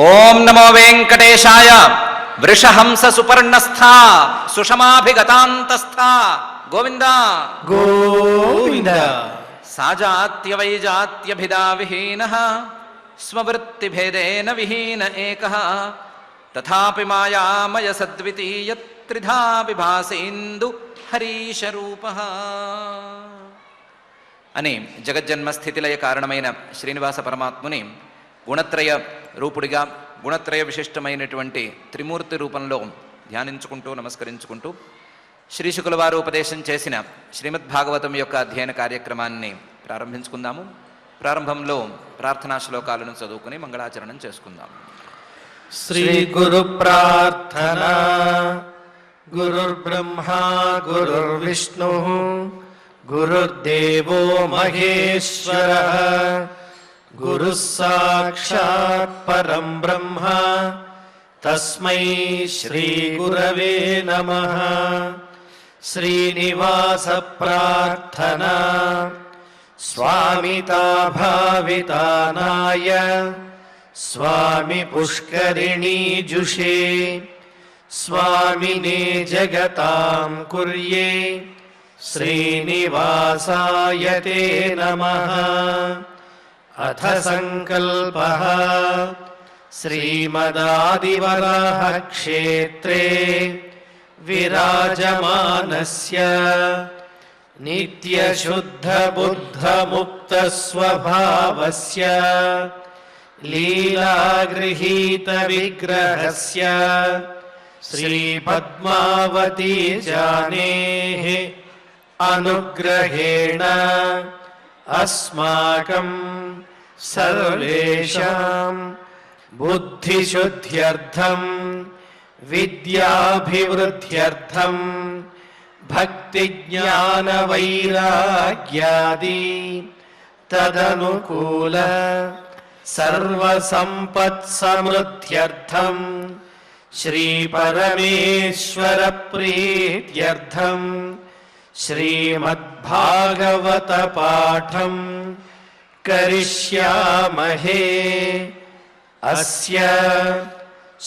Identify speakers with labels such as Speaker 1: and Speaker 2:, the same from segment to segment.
Speaker 1: ఓం నమో వెంకటేశాయ. వృషహంస సుపర్ణస్థ సుషమాభిగతాంతస్థ గోవింద
Speaker 2: గోవింద.
Speaker 1: సాజాత్య వైజాత్యభిదా విహీన స్వవృత్తిభేదేన విహీన ఏకః తథాపి మాయామయ సద్వితీయ త్రిధా విభాసేందు హరీశరూపః అని జగజ్జన్మ స్థితిలయ కారణమైన శ్రీనివాస పరమాత్ముని గుణత్రయ రూపుడిగా గుణత్రయ విశిష్టమైనటువంటి త్రిమూర్తి రూపంలో ధ్యానించుకుంటూ నమస్కరించుకుంటూ శ్రీశుకుల వారు ఉపదేశం చేసిన శ్రీమద్భాగవతం యొక్క అధ్యయన కార్యక్రమాన్ని ప్రారంభించుకుందాము. ప్రారంభంలో ప్రార్థనా శ్లోకాలను చదువుకుని మంగళాచరణం చేసుకుందాం.
Speaker 2: శ్రీ గురు ప్రార్థన. గురుర్బ్రహ్మా గురుర్విష్ణు గురుర్దేవో మహేశ్వరః గురుః సాక్షాత్ పరం బ్రహ్మ తస్మై శ్రీ గురవే నమః. శ్రీనివాస ప్రార్థన. స్వామితా భావితానాయ స్వామి పుష్కరిణీజుషే స్వామినే జగతాం కుర్యే శ్రీనివాసాయ తే నమః. అథ సంకల్పః. శ్రీమదాదివరాహ క్షేత్రే విరాజమానస్య నిత్యశుద్ధ బుద్ధ ముక్త స్వభావస్య లీలాగృహీత విగ్రహస్య శ్రీ పద్మావతీ జానేః అనుగ్రహేణ అస్మాకం సర్వేషాం బుద్ధిశుద్ధ్యర్థం విద్యాభివృద్ధ్యర్థం భక్తి జ్ఞాన వైరాగ్యాది తదనుకూల సర్వసంపత్సమృద్ధ్యర్థం శ్రీ పరమేశ్వర ప్రీత్యర్థం శ్రీమద్భాగవత పాఠం కరిష్యామహే. అస్య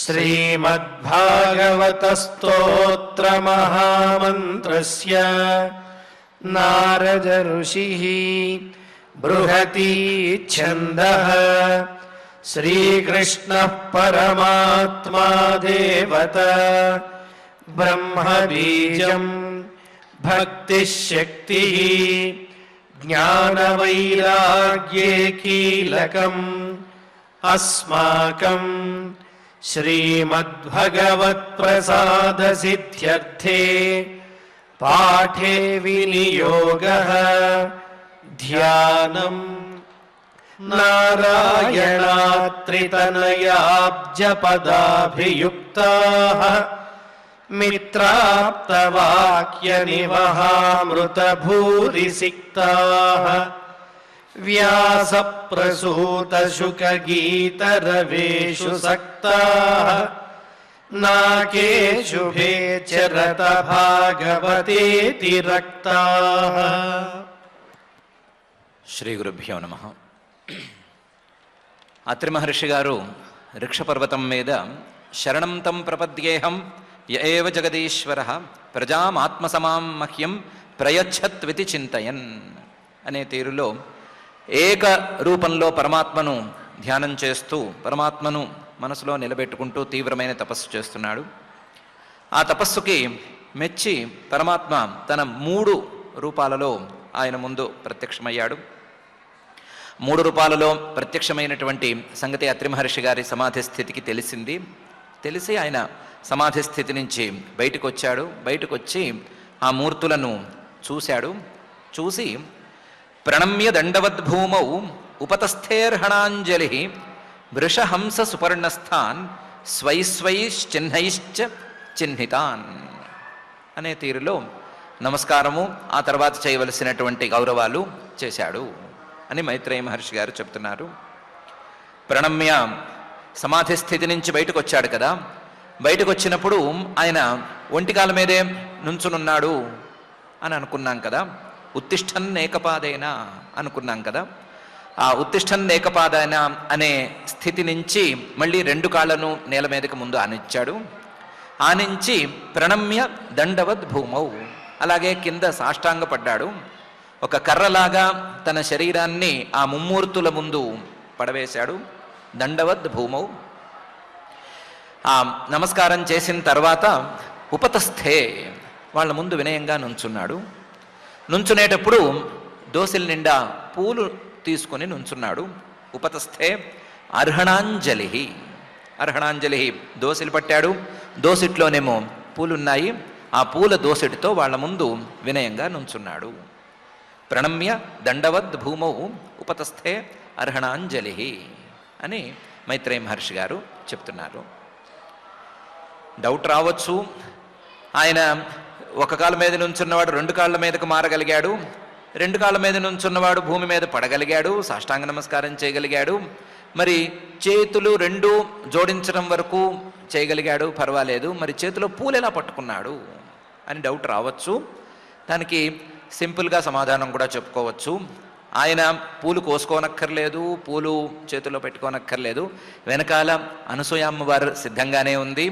Speaker 2: శ్రీమద్భాగవత స్తోత్ర మహామంత్రస్య నారద ఋషిః బృహతి ఛందః శ్రీకృష్ణః పరమాత్మా దేవత బ్రహ్మ బీజం భక్తిశక్తిః జ్ఞానవైరాగ్యే కీలకం అస్మాకం శ్రీమద్భగవత్ప్రసాదసిద్ధ్యర్థే పాఠే వినియోగః ధ్యానం. నారాయణాత్రితనయాబ్జపదాభియుక్తాః మిత్రాప్తవాక్యనివహామృతభూరిసిక్తాః వ్యాసప్రసూతశుకగీతరవేషు సక్తాః నాకేషుభే చరత భాగవతేతి రక్తాః.
Speaker 1: శ్రీ గురుభ్యో నమః. అత్రి మహర్షి గారు ఋక్షపర్వతం మీద శరణం తం ప్రపద్యేహం య ఏవ జగదీశ్వరః ప్రజామాత్మసమాం మహ్యం ప్రయచ్చత్వితి చింతయన్ అనే తీరులో ఏక రూపంలో పరమాత్మను ధ్యానం చేస్తూ పరమాత్మను మనసులో నిలబెట్టుకుంటూ తీవ్రమైన తపస్సు చేస్తున్నాడు. ఆ తపస్సుకి మెచ్చి పరమాత్మ తన 3 రూపాలలో ఆయన ముందు ప్రత్యక్షమయ్యాడు. 3 రూపాలలో ప్రత్యక్షమైనటువంటి సంగతి అత్రి మహర్షి గారి సమాధి స్థితికి తెలిసి ఆయన సమాధి స్థితి నుంచి బయటకు వచ్చాడు. బయటకు వచ్చి ఆ మూర్తులను చూసి ప్రణమ్య దండవద్భూమౌ ఉపతస్థేర్హణాంజలి వృషహంస సుపర్ణస్థాన్ స్వైశ్చైశ్చిహ్నైశ్చ చిహ్నితాన్ అనే తీరులో నమస్కారము ఆ తర్వాత చేయవలసినటువంటి గౌరవాలు చేశాడు అని మైత్రేయ మహర్షి గారు చెప్తున్నారు. ప్రణమ్య సమాధి స్థితి నుంచి బయటకు వచ్చాడు కదా, బయటకు వచ్చినప్పుడు ఆయన ఒంటికాల మీదే నుంచునున్నాడు అని అనుకున్నాం కదా, ఉత్తిష్టన్ ఏకపాదేనా అనుకున్నాం కదా. ఆ ఉత్తిష్టం ఏకపాదాన అనే స్థితి నుంచి మళ్ళీ రెండు కాళ్ళను నేల మీదకి ముందు ఆనించాడు. ఆనించి ప్రణమ్య దండవద్ భూమౌ, అలాగే కింద సాష్టాంగపడ్డాడు. ఒక కర్రలాగా తన శరీరాన్ని ఆ ముమ్మూర్తుల ముందు పడవేశాడు. దండవద్ భూమౌ. ఆ నమస్కారం చేసిన తర్వాత ఉపతస్థే, వాళ్ళ ముందు వినయంగా నుంచున్నాడు. నుంచునేటప్పుడు దోసిల నిండా పూలు తీసుకుని నుంచున్నాడు. ఉపతస్థే అర్హణాంజలి. అర్హణాంజలి, దోసిలు పట్టాడు, దోసిట్లోనేమో పూలున్నాయి. ఆ పూల దోసిటితో వాళ్ళ ముందు వినయంగా నుంచున్నాడు. ప్రణమ్య దండవద్ భూమౌ ఉపతస్థే అర్హణాంజలి అని మైత్రేయ మహర్షి గారు చెప్తున్నారు. డౌట్ రావచ్చు, ఆయన ఒక కాళ్ళ మీద నుంచున్నవాడు రెండు కాళ్ళ మీదకు మారగలిగాడు, రెండు కాళ్ళ మీద నుంచున్నవాడు భూమి మీద పడగలిగాడు, సాష్టాంగ నమస్కారం చేయగలిగాడు, మరి చేతులు రెండు జోడించడం వరకు చేయగలిగాడు, పర్వాలేదు, మరి చేతిలో పూలు ఎలా పట్టుకున్నాడు అని డౌట్ రావచ్చు. దానికి సింపుల్గా సమాధానం కూడా చెప్పుకోవచ్చు. ఆయన పూలు కోసుకోనక్కర్లేదు, పూలు చేతిలో పెట్టుకోనక్కర్లేదు. వెనకాల అనసూయమ్మ వారు సిద్ధంగానే ఉంది.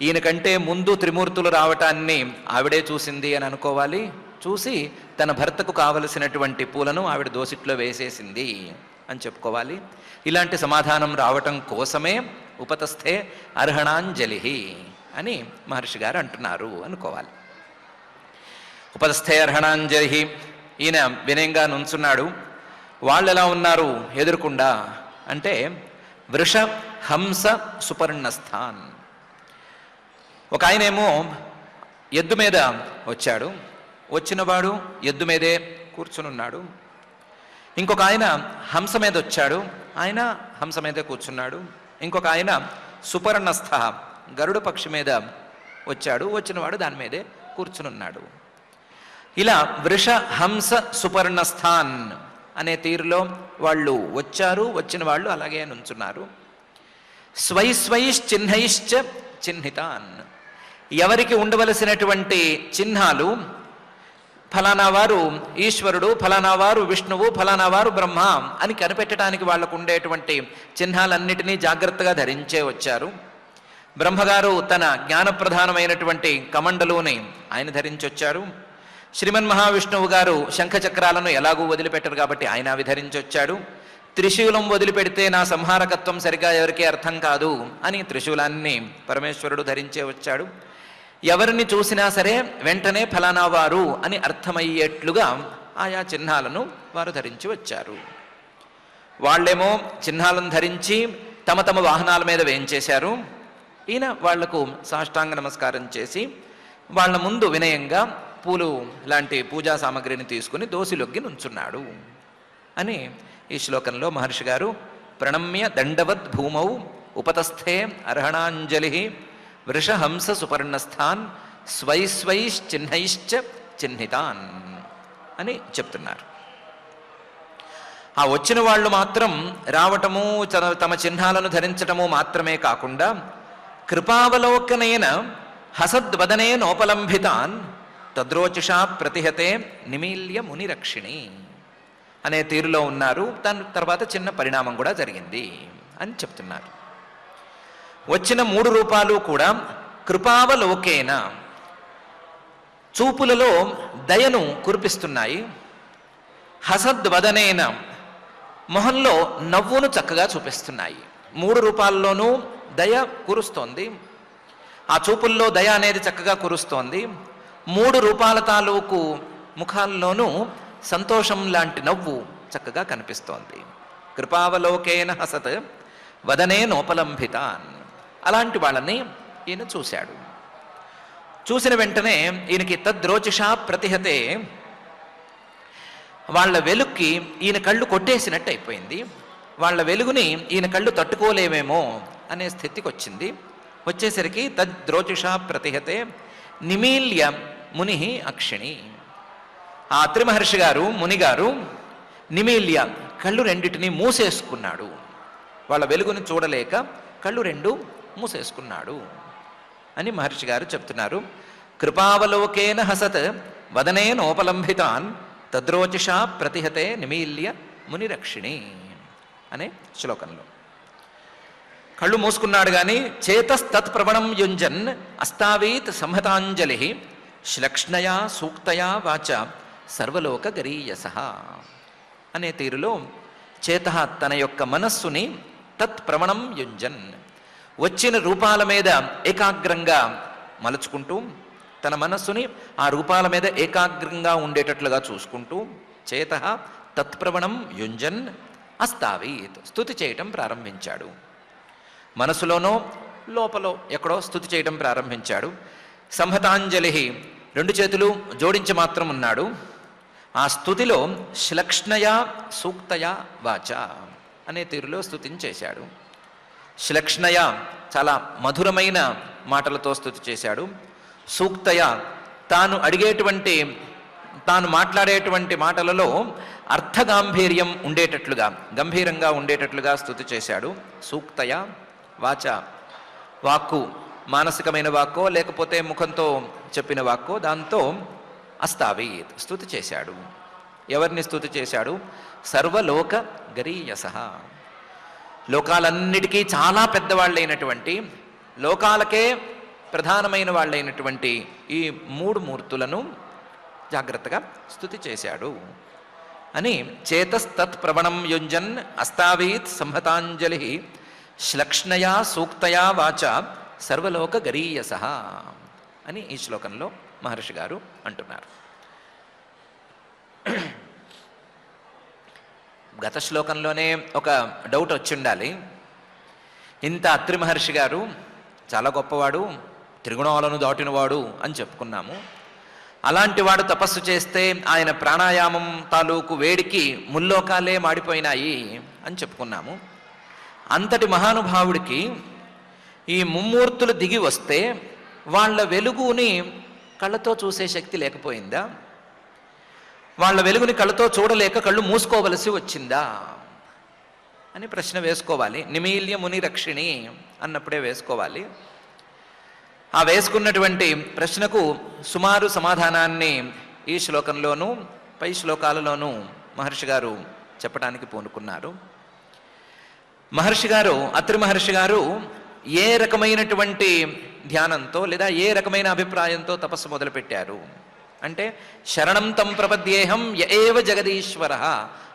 Speaker 1: ఈయన కంటే ముందు త్రిమూర్తులు రావటాన్ని ఆవిడే చూసింది అని అనుకోవాలి. చూసి తన భర్తకు కావలసినటువంటి పూలను ఆవిడ దోసిట్లో వేసేసింది అని చెప్పుకోవాలి. ఇలాంటి సమాధానం రావటం కోసమే ఉపతస్థే అర్హణాంజలి అని మహర్షి గారు అంటున్నారు అనుకోవాలి. ఉపతస్థే అర్హణాంజలి, ఈయన వినయంగా నుంచున్నాడు. వాళ్ళు ఎలా ఉన్నారు ఎదురుకుండా అంటే వృష హంస సుపర్ణస్థాన్. ఒక ఆయనేమో ఎద్దు మీద వచ్చాడు, వచ్చినవాడు ఎద్దు మీదే కూర్చునున్నాడు. ఇంకొక ఆయన హంస మీద వచ్చాడు, ఆయన హంస మీదే కూర్చున్నాడు. ఇంకొక ఆయన సుపర్ణస్థ గరుడ పక్షి మీద వచ్చాడు, వచ్చినవాడు దాని మీదే కూర్చునున్నాడు. ఇలా వృష హంస సుపర్ణస్థాన్ అనే తీరులో వాళ్ళు వచ్చారు, వచ్చిన వాళ్ళు అలాగే నుంచున్నారు. స్వైశ్వైశ్చిహ్నైశ్చ చిహ్నితాన్, ఎవరికి ఉండవలసినటువంటి చిహ్నాలు, ఫలానా వారు ఈశ్వరుడు, ఫలానా వారు విష్ణువు, ఫలానా వారు బ్రహ్మ అని కనిపెట్టడానికి వాళ్లకు ఉండేటువంటి చిహ్నాలన్నిటినీ జాగ్రత్తగా ధరించే వచ్చారు. బ్రహ్మగారు తన జ్ఞానప్రధానమైనటువంటి కమండలుని ఆయన ధరించి వచ్చారు. శ్రీమన్ మహావిష్ణువు గారు శంఖచక్రాలను ఎలాగూ వదిలిపెట్టరు కాబట్టి ఆయన అవి ధరించి వచ్చాడు. త్రిశూలం వదిలిపెడితే నా సంహారకత్వం సరిగా ఎవరికీ అర్థం కాదు అని త్రిశూలాన్ని పరమేశ్వరుడు ధరించే వచ్చాడు. ఎవరిని చూసినా సరే వెంటనే ఫలానా వారు అని అర్థమయ్యేట్లుగా ఆయా చిహ్నాలను వారు ధరించి వచ్చారు. వాళ్ళేమో చిహ్నాలను ధరించి తమ తమ వాహనాల మీద వేయించేశారు. ఈయన వాళ్లకు సాష్టాంగ నమస్కారం చేసి వాళ్ళ ముందు వినయంగా పూలు లాంటి పూజా సామగ్రిని తీసుకుని దోసిలొగ్గి నుంచున్నాడు అని ఈ శ్లోకంలో మహర్షి గారు ప్రణమ్య దండవద్ భూమౌ ఉపతస్థే అర్హణాంజలి వృషహంస సుపర్ణస్థాన్ స్వైశ్వైశ్చిహ్నైశ్చ చిహ్నితాన్ అని చెప్తున్నారు. ఆ వచ్చిన వాళ్ళు మాత్రం రావటము, తమ చిహ్నాలను ధరించటము మాత్రమే కాకుండా కృపావలోకనేన హసద్వదనే నోపలంభితాన్ తద్రోచిషా ప్రతిహతే నిమీల్య మునిరక్షిణి అనే తీరులో ఉన్నారు. దాని తర్వాత చిన్న పరిణామం కూడా జరిగింది అని చెప్తున్నారు. వచ్చిన 3 రూపాలు కూడా కృపావలోకేన, చూపులలో దయను కురిపిస్తున్నాయి. హసద్వదనేన, మొహంలో నవ్వును చక్కగా చూపిస్తున్నాయి. 3 రూపాల్లోనూ దయ కురుస్తోంది. ఆ చూపుల్లో దయ అనేది చక్కగా కురుస్తోంది. 3 రూపాల తాలూకు ముఖాల్లోనూ సంతోషం లాంటి నవ్వు చక్కగా కనిపిస్తోంది. కృపావలోకేన హసత్ వదనే నోపలంభితాన్, అలాంటి వాళ్ళని ఈయన చూశాడు. చూసిన వెంటనే ఈయనకి తద్రోచిషా ప్రతిహతే, వాళ్ళ వెలుక్కి ఈయన కళ్ళు కొట్టేసినట్టు అయిపోయింది. వాళ్ళ వెలుగుని ఈయన కళ్ళు తట్టుకోలేమేమో అనే స్థితికి వచ్చింది. వచ్చేసరికి తద్రోచిషా ప్రతిహతే నిమీల్య ముని అక్షిణి, ఆ అత్రి మహర్షి గారు మునిగారు నిమీల్య కళ్ళు రెండిటిని మూసేసుకున్నాడు. వాళ్ళ వెలుగుని చూడలేక కళ్ళు 2 మూసేసుకున్నాడు అని మహర్షి గారు చెప్తున్నారు. కృపావలోకేన హసత్ వదనే నోపలంభితాన్ తద్రోచిషా ప్రతిహతే నిమీల్య మునిరక్షిణి అనే శ్లోకంలో. కళ్ళు మూసుకున్నాడు కానీ చేతస్తత్ప్రవణం యుంజన్ అస్తావీత్ సంహతాంజలి శ్లక్ష్ణయా సూక్తయా వాచ సర్వలోక గరీయస అనే తీరులో చేత తన యొక్క మనస్సుని తత్ప్రవణం యుంజన్ వచ్చిన రూపాల మీద ఏకాగ్రంగా మలుచుకుంటూ తన మనస్సుని ఆ రూపాల మీద ఏకాగ్రంగా ఉండేటట్లుగా చూసుకుంటూ చేత తత్ప్రవణం యుంజన్ అస్తావీత్ స్తుతి చేయటం ప్రారంభించాడు. మనసులోనో లోపలో ఎక్కడో స్తుతి చేయటం ప్రారంభించాడు. సంహతాంజలి 2 చేతులు జోడించి మాత్రం ఉన్నాడు. ఆ స్తుతిలో శ్లక్ష్ణయా సూక్తయా వాచ అనే తీరులో స్తుతిని చేశాడు. శ్లక్ష్ణయ చాలా మధురమైన మాటలతో స్తుతి చేశాడు. సూక్తయ తాను అడిగేటువంటి తాను మాట్లాడేటువంటి మాటలలో అర్థగాంభీర్యం ఉండేటట్లుగా గంభీరంగా ఉండేటట్లుగా స్తుతి చేశాడు. సూక్తయ వాచ వాక్కు మానసికమైన వాక్కో లేకపోతే ముఖంతో చెప్పిన వాక్కో దాంతో అస్తావీత్ స్తుతి చేశాడు. ఎవరిని స్తుతి చేశాడు? సర్వలోక గరీయస లోకాలన్నిటికీ చాలా పెద్దవాళ్ళైనటువంటి లోకాలకే ప్రధానమైన వాళ్ళైనటువంటి ఈ 3 మూర్తులను జాగ్రత్తగా స్తుతి చేశాడు అని చేతస్తత్ప్రవణం యుంజన్ అస్తావీత్ సంహతాంజలి శ్లక్ష్ణయా సూక్తయా వాచ సర్వలోక గరీయస అని ఈ శ్లోకంలో మహర్షి గారు అంటున్నారు. గత శ్లోకంలోనే ఒక డౌట్ వచ్చి ఉండాలి. ఇంత అత్రి మహర్షి గారు చాలా గొప్పవాడు, త్రిగుణాలను దాటినవాడు అని చెప్పుకున్నాము. అలాంటి వాడు తపస్సు చేస్తే ఆయన ప్రాణాయామం తాలూకు వేడికి ముల్లోకాలే మాడిపోయినాయి అని చెప్పుకున్నాము. అంతటి మహానుభావుడికి ఈ ముమ్మూర్తులు దిగి వస్తే వాళ్ళ వెలుగుని కళ్ళతో చూసే శక్తి లేకపోయిందా? వాళ్ళ వెలుగుని కళ్ళతో చూడలేక కళ్ళు మూసుకోవలసి వచ్చిందా అని ప్రశ్న వేసుకోవాలి. నిమీల్య ముని రక్షిణి అన్నప్పుడే వేసుకోవాలి. ఆ వేసుకున్నటువంటి ప్రశ్నకు సుమారు సమాధానాన్ని ఈ శ్లోకంలోనూ పై శ్లోకాలలోనూ మహర్షి గారు చెప్పడానికి పూనుకున్నారు. మహర్షి గారు అత్రి మహర్షి గారు ఏ రకమైనటువంటి ధ్యానంతో లేదా ఏ రకమైన అభిప్రాయంతో తపస్సు మొదలుపెట్టారు అంటే శరణం తం ప్రపద్యేహం యఏవ జగదీశ్వర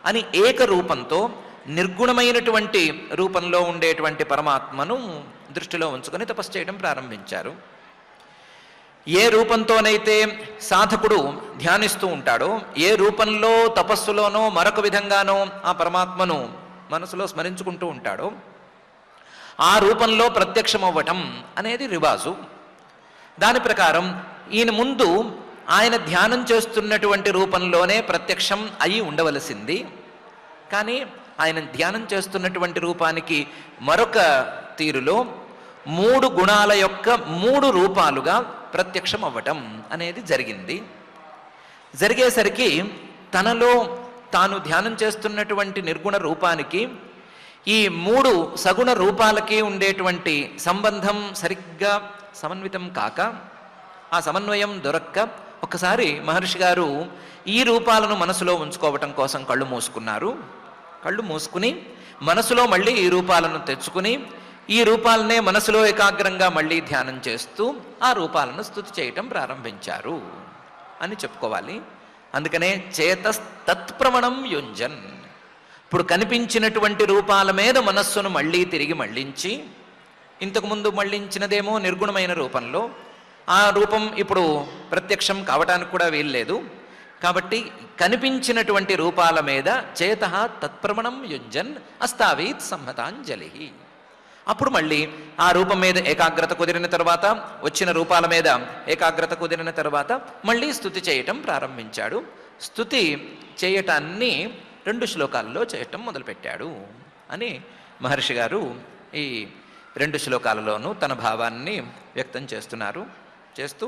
Speaker 1: అని ఏక రూపంతో నిర్గుణమైనటువంటి రూపంలో ఉండేటువంటి పరమాత్మను దృష్టిలో ఉంచుకొని తపస్సు చేయడం ప్రారంభించారు. ఏ రూపంతోనైతే సాధకుడు ధ్యానిస్తూ ఉంటాడో, ఏ రూపంలో తపస్సులోనో మరొక విధంగానో ఆ పరమాత్మను మనసులో స్మరించుకుంటూ ఉంటాడో ఆ రూపంలో ప్రత్యక్షమవ్వటం అనేది రివాజు. దాని ప్రకారం ఈయన ముందు ఆయన ధ్యానం చేస్తున్నటువంటి రూపంలోనే ప్రత్యక్షం అయి ఉండవలసింది. కానీ ఆయన ధ్యానం చేస్తున్నటువంటి రూపానికి మరొక తీరులో 3 గుణాల యొక్క 3 రూపాలుగా ప్రత్యక్షం అవ్వటం అనేది జరిగింది. జరిగేసరికి తనలో తాను ధ్యానం చేస్తున్నటువంటి నిర్గుణ రూపానికి ఈ 3 సగుణ రూపాలకి ఉండేటువంటి సంబంధం సరిగ్గా సమన్వితం కాక, ఆ సమన్వయం దొరక్క ఒకసారి మహర్షి గారు ఈ రూపాలను మనసులో ఉంచుకోవటం కోసం కళ్ళు మూసుకున్నారు. కళ్ళు మూసుకుని మనసులో మళ్ళీ ఈ రూపాలను తెచ్చుకుని ఈ రూపాలనే మనసులో ఏకాగ్రంగా మళ్ళీ ధ్యానం చేస్తూ ఆ రూపాలను స్తుతి చేయటం ప్రారంభించారు అని చెప్పుకోవాలి. అందుకనే చేతస్తత్ప్రవణం యుంజన్ ఇప్పుడు కనిపించినటువంటి రూపాల మీద మనస్సును మళ్ళీ తిరిగి మళ్ళించి, ఇంతకుముందు మళ్ళించినదేమో నిర్గుణమైన రూపంలో, ఆ రూపం ఇప్పుడు ప్రత్యక్షం కావటానికి కూడా వీల్లేదు. కాబట్టి కనిపించినటువంటి రూపాల మీద చేతః తత్ప్రవణం యుంజన్ అస్తావీత్ సంహతాంజలి. అప్పుడు మళ్ళీ ఆ రూపం మీద ఏకాగ్రత కుదిరిన తర్వాత, వచ్చిన రూపాల మీద ఏకాగ్రత కుదిరిన తర్వాత మళ్ళీ స్తుతి చేయటం ప్రారంభించాడు. స్తుతి చేయటాన్ని 2 శ్లోకాల్లో చేయటం మొదలుపెట్టాడు అని మహర్షి గారు ఈ 2 శ్లోకాలలోనూ తన భావాన్ని వ్యక్తం చేస్తున్నారు. చేస్తూ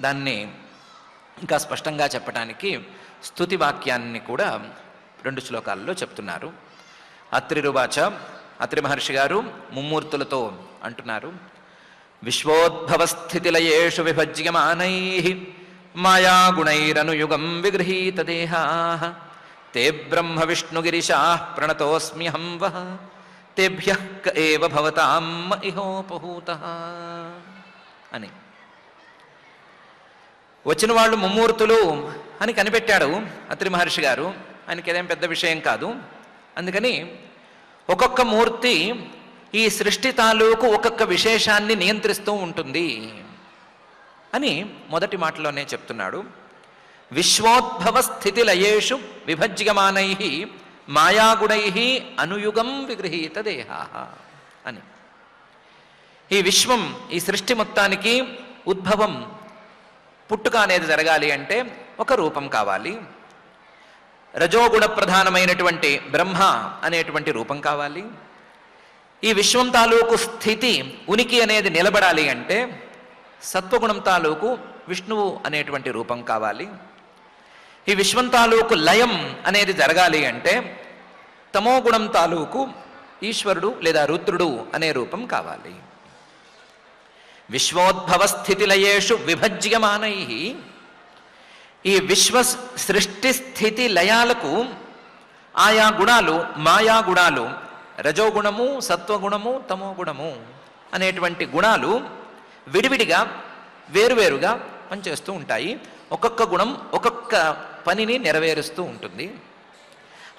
Speaker 1: దాన్ని ఇంకా స్పష్టంగా చెప్పడానికి స్తుతి వాక్యాన్ని కూడా 2 శ్లోకాల్లో చెప్తున్నారు. అత్రిరువాచ, అత్రి మహర్షి గారు ముమ్మూర్తులతో అంటున్నారు. విశ్వోద్భవస్థితిలయేషు విభజ్యమానైః మాయాగుణైరనుయుగం విగృహీత దేహాః తే బ్రహ్మ విష్ణుగిరిశా ప్రణతోస్మ్యహం వః తేభ్యః క ఏవ భవతాం ఇహోపహూతః అని. వచ్చిన వాళ్ళు ముమ్మూర్తులు అని కనిపెట్టాడు అత్రి మహర్షి గారు. ఆయనకి ఏదేం పెద్ద విషయం కాదు. అందుకని ఒక్కొక్క మూర్తి ఈ సృష్టి తాలూకు ఒక్కొక్క విశేషాన్ని నియంత్రిస్తూ ఉంటుంది అని మొదటి మాటలోనే చెప్తున్నాడు. విశ్వోద్భవ స్థితి లయేషు విభజ్యమానై మాయాగుణై అనుయుగం విగృహీత దేహా అని. ఈ విశ్వం, ఈ సృష్టి మొత్తానికి ఉద్భవం, పుట్టుక అనేది జరగాలి అంటే ఒక రూపం కావాలి. రజోగుణ ప్రధానమైనటువంటి బ్రహ్మ అనేటువంటి రూపం కావాలి. ఈ విశ్వం తాలూకు స్థితి, ఉనికి అనేది నిలబడాలి అంటే సత్వగుణం తాలూకు విష్ణువు అనేటువంటి రూపం కావాలి. ఈ విశ్వం తాలూకు లయం అనేది జరగాలి అంటే తమోగుణం తాలూకు ఈశ్వరుడు లేదా రుద్రుడు అనే రూపం కావాలి. విశ్వోద్భవ స్థితి లయేషు విభజ్యమానై, ఈ విశ్వ సృష్టి స్థితి లయాలకు ఆయా గుణాలు, మాయా గుణాలు, రజోగుణము, సత్వగుణము, తమోగుణము అనేటువంటి గుణాలు విడివిడిగా వేరువేరుగా పనిచేస్తూ ఉంటాయి. ఒక్కొక్క గుణం ఒక్కొక్క పనిని నెరవేరుస్తూ ఉంటుంది.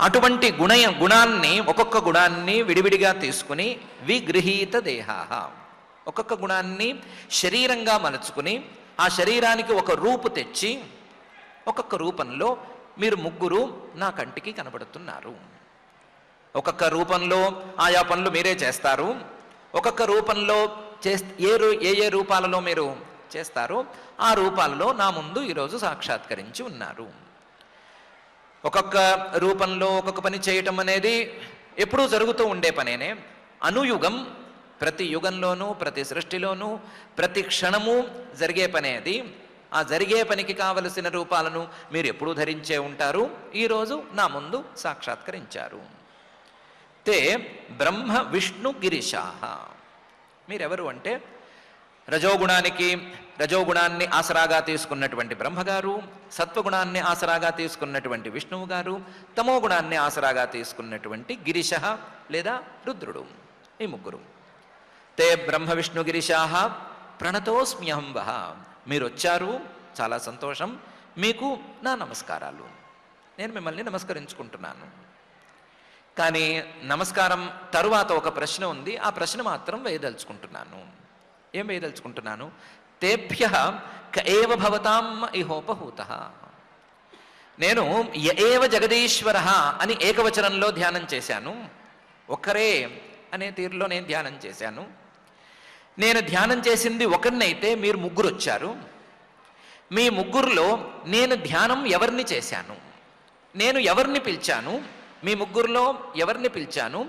Speaker 1: అటువంటి గుణాన్ని, ఒక్కొక్క గుణాన్ని విడివిడిగా తీసుకుని విగృహీత దేహాః, ఒక్కొక్క గుణాన్ని శరీరంగా మలుచుకుని ఆ శరీరానికి ఒక రూపు తెచ్చి ఒక్కొక్క రూపంలో మీరు ముగ్గురు నా కంటికి కనబడుతున్నారు. ఒక్కొక్క రూపంలో ఆయా పనులు మీరే చేస్తారు. ఒక్కొక్క రూపంలో ఏ రూపాలలో మీరు చేస్తారో ఆ రూపాలలో నా ముందు ఈరోజు సాక్షాత్కరించి ఉన్నారు. ఒక్కొక్క రూపంలో ఒక్కొక్క పని చేయటం అనేది ఎప్పుడూ జరుగుతూ ఉండే పనేనే. అనుయుగం, ప్రతి యుగంలోనూ, ప్రతి సృష్టిలోనూ, ప్రతి క్షణము జరిగే పనే అది. ఆ జరిగే పనికి కావలసిన రూపాలను మీరు ఎప్పుడూ ధరించే ఉంటారు. ఈరోజు నా ముందు సాక్షాత్కరించారు. తే బ్రహ్మ విష్ణు గిరిశాః. మీరెవరు అంటే రజోగుణాన్ని ఆసరాగా తీసుకున్నటువంటి బ్రహ్మగారు, సత్వగుణాన్ని ఆసరాగా తీసుకున్నటువంటి విష్ణువు గారు, తమోగుణాన్ని ఆసరాగా తీసుకున్నటువంటి గిరిశః లేదా రుద్రుడు, ఈ ముగ్గురు. తే బ్రహ్మ విష్ణు గిరిశాః ప్రణతోస్మ్యహం వః. మీరు వచ్చారు, చాలా సంతోషం, మీకు నా నమస్కారాలు. నేను మిమ్మల్ని నమస్కరించుకుంటున్నాను. కానీ నమస్కారం తరువాత ఒక ప్రశ్న ఉంది. ఆ ప్రశ్న మాత్రం వేయదలుచుకుంటున్నాను. ఏం వేయదలుచుకుంటున్నాను? తేభ్యః క ఏవ భవతాం ఇహోపహూతః. నేను య ఏవ జగదీశ్వరః అని ఏకవచనంలో ధ్యానం చేశాను. ఒక్కరే అనే తీరులో నేను ధ్యానం చేశాను. నేను ధ్యానం చేసింది ఒకరినైతే మీరు ముగ్గురు వచ్చారు. మీ ముగ్గురులో నేను ధ్యానం ఎవరిని చేశాను, నేను ఎవరిని పిలిచాను, మీ ముగ్గురులో ఎవరిని పిలిచాను,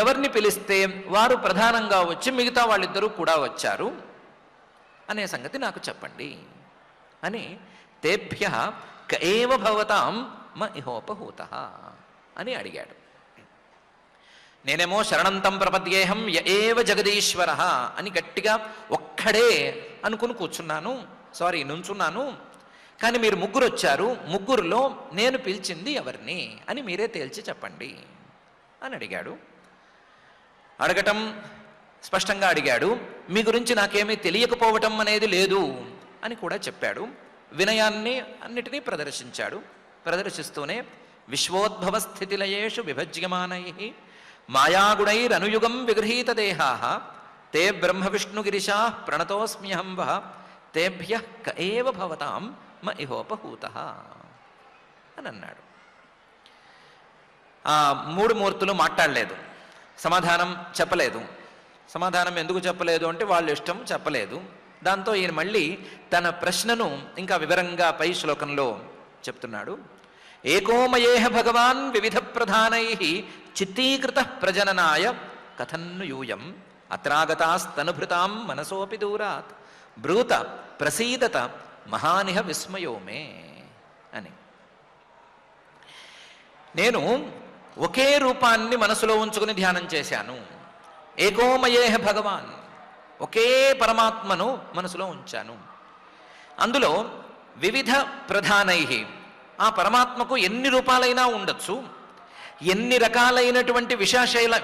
Speaker 1: ఎవరిని పిలిస్తే వారు ప్రధానంగా వచ్చి మిగతా వాళ్ళిద్దరూ కూడా వచ్చారు అనే సంగతి నాకు చెప్పండి అని. తేభ్యః క ఏవ భవతాం మ ఇహోపహూతః అని అడిగాడు. నేనేమో శరణంతం ప్రపద్యేహం య ఏవ జగదీశ్వరః అని గట్టిగా ఒక్కడే అనుకుని నుంచున్నాను. కానీ మీరు ముగ్గురు వచ్చారు. ముగ్గురులో నేను పిలిచింది ఎవరిని అని మీరే తేల్చి చెప్పండి అని అడిగాడు. అడగటం స్పష్టంగా అడిగాడు. మీ గురించి నాకేమీ తెలియకపోవటం అనేది లేదు అని కూడా చెప్పాడు. వినయాన్ని అన్నిటినీ ప్రదర్శించాడు. ప్రదర్శిస్తూనే విశ్వోద్భవ స్థితిలయేషు విభజ్యమానై మాయాగుణైరనుయుగం విగృహీత దేహాః తే బ్రహ్మ విష్ణు గిరిశాః ప్రణతోస్మ్యహం వః తేభ్యః క ఏవ భవతాం మ ఇహోపహూతః అని అన్నాడు. ఆ మూడు మూర్తులు మాట్లాడలేదు, సమాధానం చెప్పలేదు. సమాధానం ఎందుకు చెప్పలేదు అంటే వాళ్ళ ఇష్టం, చెప్పలేదు. దాంతో ఈయన మళ్ళీ తన ప్రశ్నను ఇంకా వివరంగా పై శ్లోకంలో చెప్తున్నాడు. ఏకోమయేహ భగవాన్ వివిధ ప్రధానై చిత్తీకృత ప్రజననాయ కథన్ను యూయం అత్రాగతాస్తనుభృతాం మనసోపి దూరాత్ బ్రూత ప్రసీదత మహానిహ విస్మయో మే అని. నేను ఒకే రూపాన్ని మనసులో ఉంచుకుని ధ్యానం చేశాను. ఏకోమయేహ భగవాన్, ఒకే పరమాత్మను మనసులో ఉంచాను. అందులో వివిధ ప్రధానై, ఆ పరమాత్మకు ఎన్ని రూపాలైనా ఉండొచ్చు, ఎన్ని రకాలైనటువంటి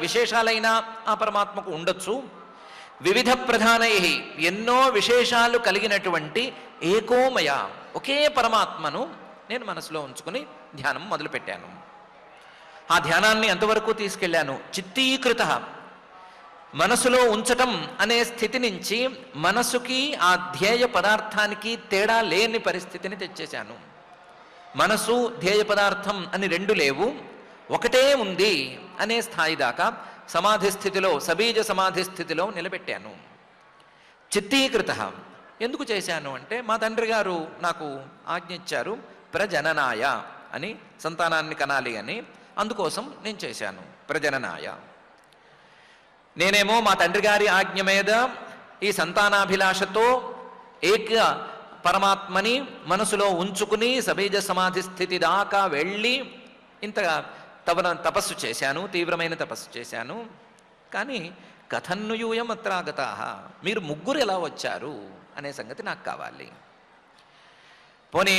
Speaker 1: విశేషాలైనా ఆ పరమాత్మకు ఉండొచ్చు. వివిధ ప్రధానై, ఎన్నో విశేషాలు కలిగినటువంటి ఏకోమయ ఒకే పరమాత్మను నేను మనసులో ఉంచుకుని ధ్యానం మొదలుపెట్టాను. ఆ ధ్యానాన్ని ఎంతవరకు తీసుకెళ్ళాను? చిత్తీకృత, మనసులో ఉంచటం అనే స్థితి నుంచి మనసుకి ఆ ధ్యేయ పదార్థానికి తేడా లేని పరిస్థితిని తెచ్చేశాను. మనసు ధ్యేయ పదార్థం అని రెండు లేవు, ఒకటే ఉంది అనే స్థాయి దాకా సమాధి స్థితిలో, సబీజ సమాధి స్థితిలో నిలబెట్టాను. చిత్తీకృత ఎందుకు చేశాను అంటే, మా తండ్రి గారు నాకు ఆజ్ఞ ఇచ్చారు, ప్రజననాయ అని, సంతానాన్ని కనాలి అని. అందుకోసం నేను చేశాను ప్రజననాయ. నేనేమో మా తండ్రి గారి ఆజ్ఞ మీద ఈ సంతానాభిలాషతో ఏక పరమాత్మని మనసులో ఉంచుకుని సబీజ సమాధి స్థితి దాకా వెళ్ళి ఇంతగా తపస్సు చేశాను, తీవ్రమైన తపస్సు చేశాను. కానీ కథన్నుయూయం అత్రాగతా, మీరు ముగ్గురు ఎలా వచ్చారు అనే సంగతి నాకు కావాలి. పోనీ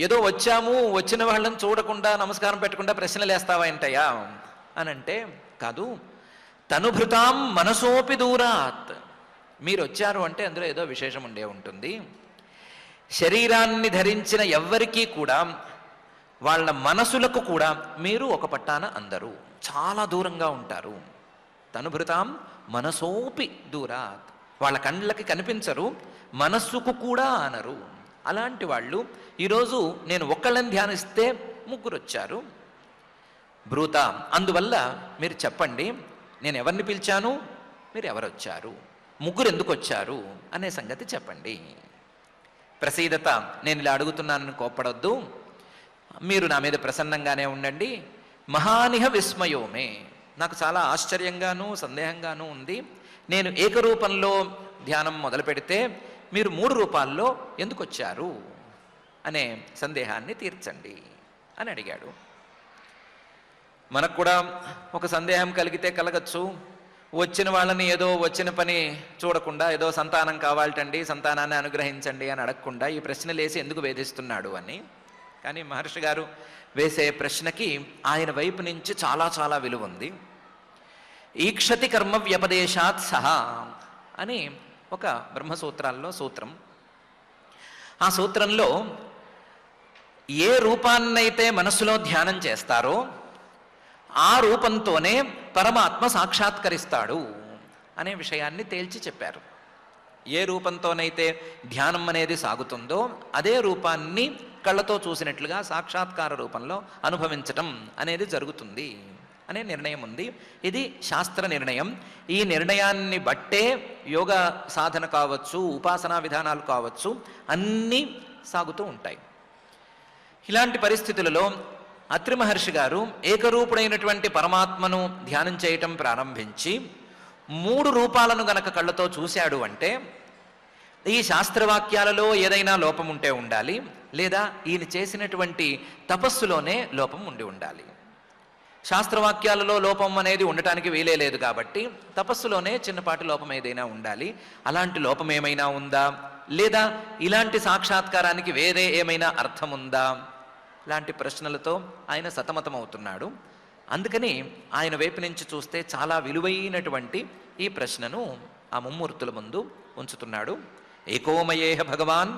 Speaker 1: ఏదో వచ్చాము, వచ్చిన వాళ్ళని చూడకుండా నమస్కారం పెట్టకుండా ప్రశ్నలు వేస్తావా ఏంటయ్యా అని అంటే, కాదు, తనుభృతాం మనసోపి దూరాత్, మీరు వచ్చారు అంటే అందులో ఏదో విశేషం ఉండే ఉంటుంది. శరీరాన్ని ధరించిన ఎవ్వరికీ కూడా, వాళ్ళ మనసులకు కూడా మీరు ఒక పట్టాన అందరూ చాలా దూరంగా ఉంటారు. తనుభృతాం మనసోపి దూరాత్, వాళ్ళ కండ్లకి కనిపించరు, మనస్సుకు కూడా అనరు. అలాంటి వాళ్ళు ఈరోజు నేను ఒక్కళ్ళని ధ్యానిస్తే ముగ్గురు వచ్చారు. బ్రూత, అందువల్ల మీరు చెప్పండి, నేను ఎవరిని పిలిచాను, మీరు ఎవరు వచ్చారు, ముగ్గురు ఎందుకు వచ్చారు అనే సంగతి చెప్పండి. ప్రసీదత, నేను ఇలా అడుగుతున్నానని కోప్పడొద్దు, మీరు నా మీద ప్రసన్నంగానే ఉండండి. మహానిహ విస్మయోమే, నాకు చాలా ఆశ్చర్యంగానూ సందేహంగానూ ఉంది. నేను ఏకరూపంలో ధ్యానం మొదలు పెడితే మీరు 3 రూపాల్లో ఎందుకు వచ్చారు అనే సందేహాన్ని తీర్చండి అని అడిగాడు. మనకు కూడా ఒక సందేహం కలిగితే కలగచ్చు. వచ్చిన వాళ్ళని ఏదో వచ్చిన పని చూడకుండా, ఏదో సంతానం కావాలటండి, సంతానాన్ని అనుగ్రహించండి అని అడగకుండా ఈ ప్రశ్నలు వేసి ఎందుకు వేధిస్తున్నాడు అని. కానీ మహర్షి గారు వేసే ప్రశ్నకి ఆయన వైపు నుంచి చాలా చాలా విలువ ఉంది. ఈక్షతి కర్మ వ్యపదేశాత్ సహా అని ఒక బ్రహ్మసూత్రాల్లో సూత్రం. ఆ సూత్రంలో ఏ రూపాన్నైతే మనసులో ధ్యానం చేస్తారో ఆ రూపంతోనే పరమాత్మ సాక్షాత్కరిస్తాడు అనే విషయాన్ని తేల్చి చెప్పారు. ఏ రూపంతోనైతే ధ్యానం అనేది సాగుతుందో అదే రూపాన్ని కళ్ళతో చూసినట్లుగా సాక్షాత్కార రూపంలో అనుభవించటం అనేది జరుగుతుంది అనే నిర్ణయం ఉంది. ఇది శాస్త్ర నిర్ణయం. ఈ నిర్ణయాన్ని బట్టే యోగ సాధన కావచ్చు, ఉపాసనా విధానాలు కావచ్చు, అన్నీ సాగుతూ ఉంటాయి. ఇలాంటి పరిస్థితులలో అత్రి మహర్షి గారు ఏకరూపుడైనటువంటి పరమాత్మను ధ్యానం చేయటం ప్రారంభించి 3 రూపాలను గనక కళ్ళతో చూశాడు అంటే ఈ శాస్త్రవాక్యాలలో ఏదైనా లోపం ఉంటే ఉండాలి, లేదా ఈయన చేసినటువంటి తపస్సులోనే లోపం ఉండి ఉండాలి. శాస్త్రవాక్యాలలో లోపం అనేది ఉండటానికి వీలే లేదు కాబట్టి తపస్సులోనే చిన్నపాటి లోపం ఏదైనా ఉండాలి. అలాంటి లోపం ఏమైనా ఉందా, లేదా ఇలాంటి సాక్షాత్కారానికి వేరే ఏమైనా అర్థం ఉందా, లాంటి ప్రశ్నలతో ఆయన సతమతమవుతున్నాడు. అందుకని ఆయన వైపు నుంచి చూస్తే చాలా విలువైనటువంటి ఈ ప్రశ్నను ఆ ముమ్మూర్తుల ముందు ఉంచుతున్నాడు. ఏకోమయేహ భగవాన్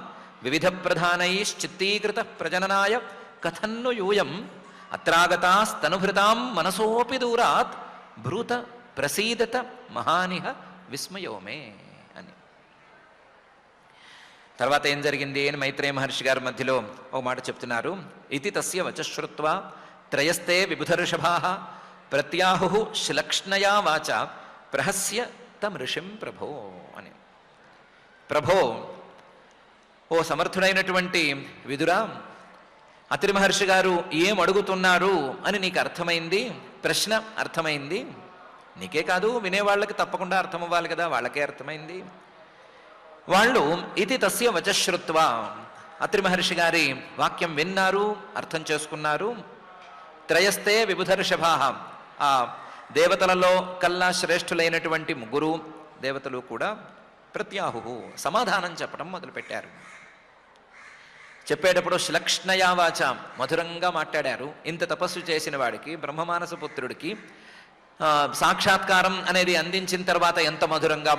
Speaker 1: వివిధ ప్రధానైశ్చిత్తీకృత ప్రజననాయ కథన్ను యూయం అత్రాగతాస్తనుభృతాం మనసోపి దూరాత్ భ్రూత ప్రసీదత మహానిహ విస్మయోమే అని. తర్వాత ఏం జరిగింది అని మైత్రేయ మహర్షి గారి మధ్యలో ఒక మాట చెప్తున్నారు. ఇతి తస్య వచశ్రుత్వా త్రయస్తే విబుధర్షభాః ప్రత్యాహు శ్లక్ష్ణయా వాచ ప్రహస్య తం ఋషిం ప్రభో అని. ప్రభో, ఓ సమర్థుడైనటువంటి విదురా, అత్రి మహర్షి గారు ఏం అడుగుతున్నారు అని నీకు అర్థమైంది, ప్రశ్న అర్థమైంది. నీకే కాదు, వినేవాళ్ళకి తప్పకుండా అర్థమవ్వాలి కదా, వాళ్ళకే అర్థమైంది. వాళ్ళు ఇది తస్య వచశ్రుత్వా, అత్రి మహర్షి గారి వాక్యం విన్నారు, అర్థం చేసుకున్నారు. త్రయస్తే విబుధర్షభాః, ఆ దేవతలలో కల్లా శ్రేష్ఠులైనటువంటి 3 దేవతలు కూడా ప్రత్యాహు సమాధానం చెప్పడం మొదలుపెట్టారు. చెప్పేటప్పుడు శ్లక్ష్ణయా వాచ, మధురంగా మాట్లాడారు. ఇంత తపస్సు చేసిన వాడికి, బ్రహ్మమానస పుత్రుడికి సాక్షాత్కారం అనేది అందించిన తర్వాత ఎంత మధురంగా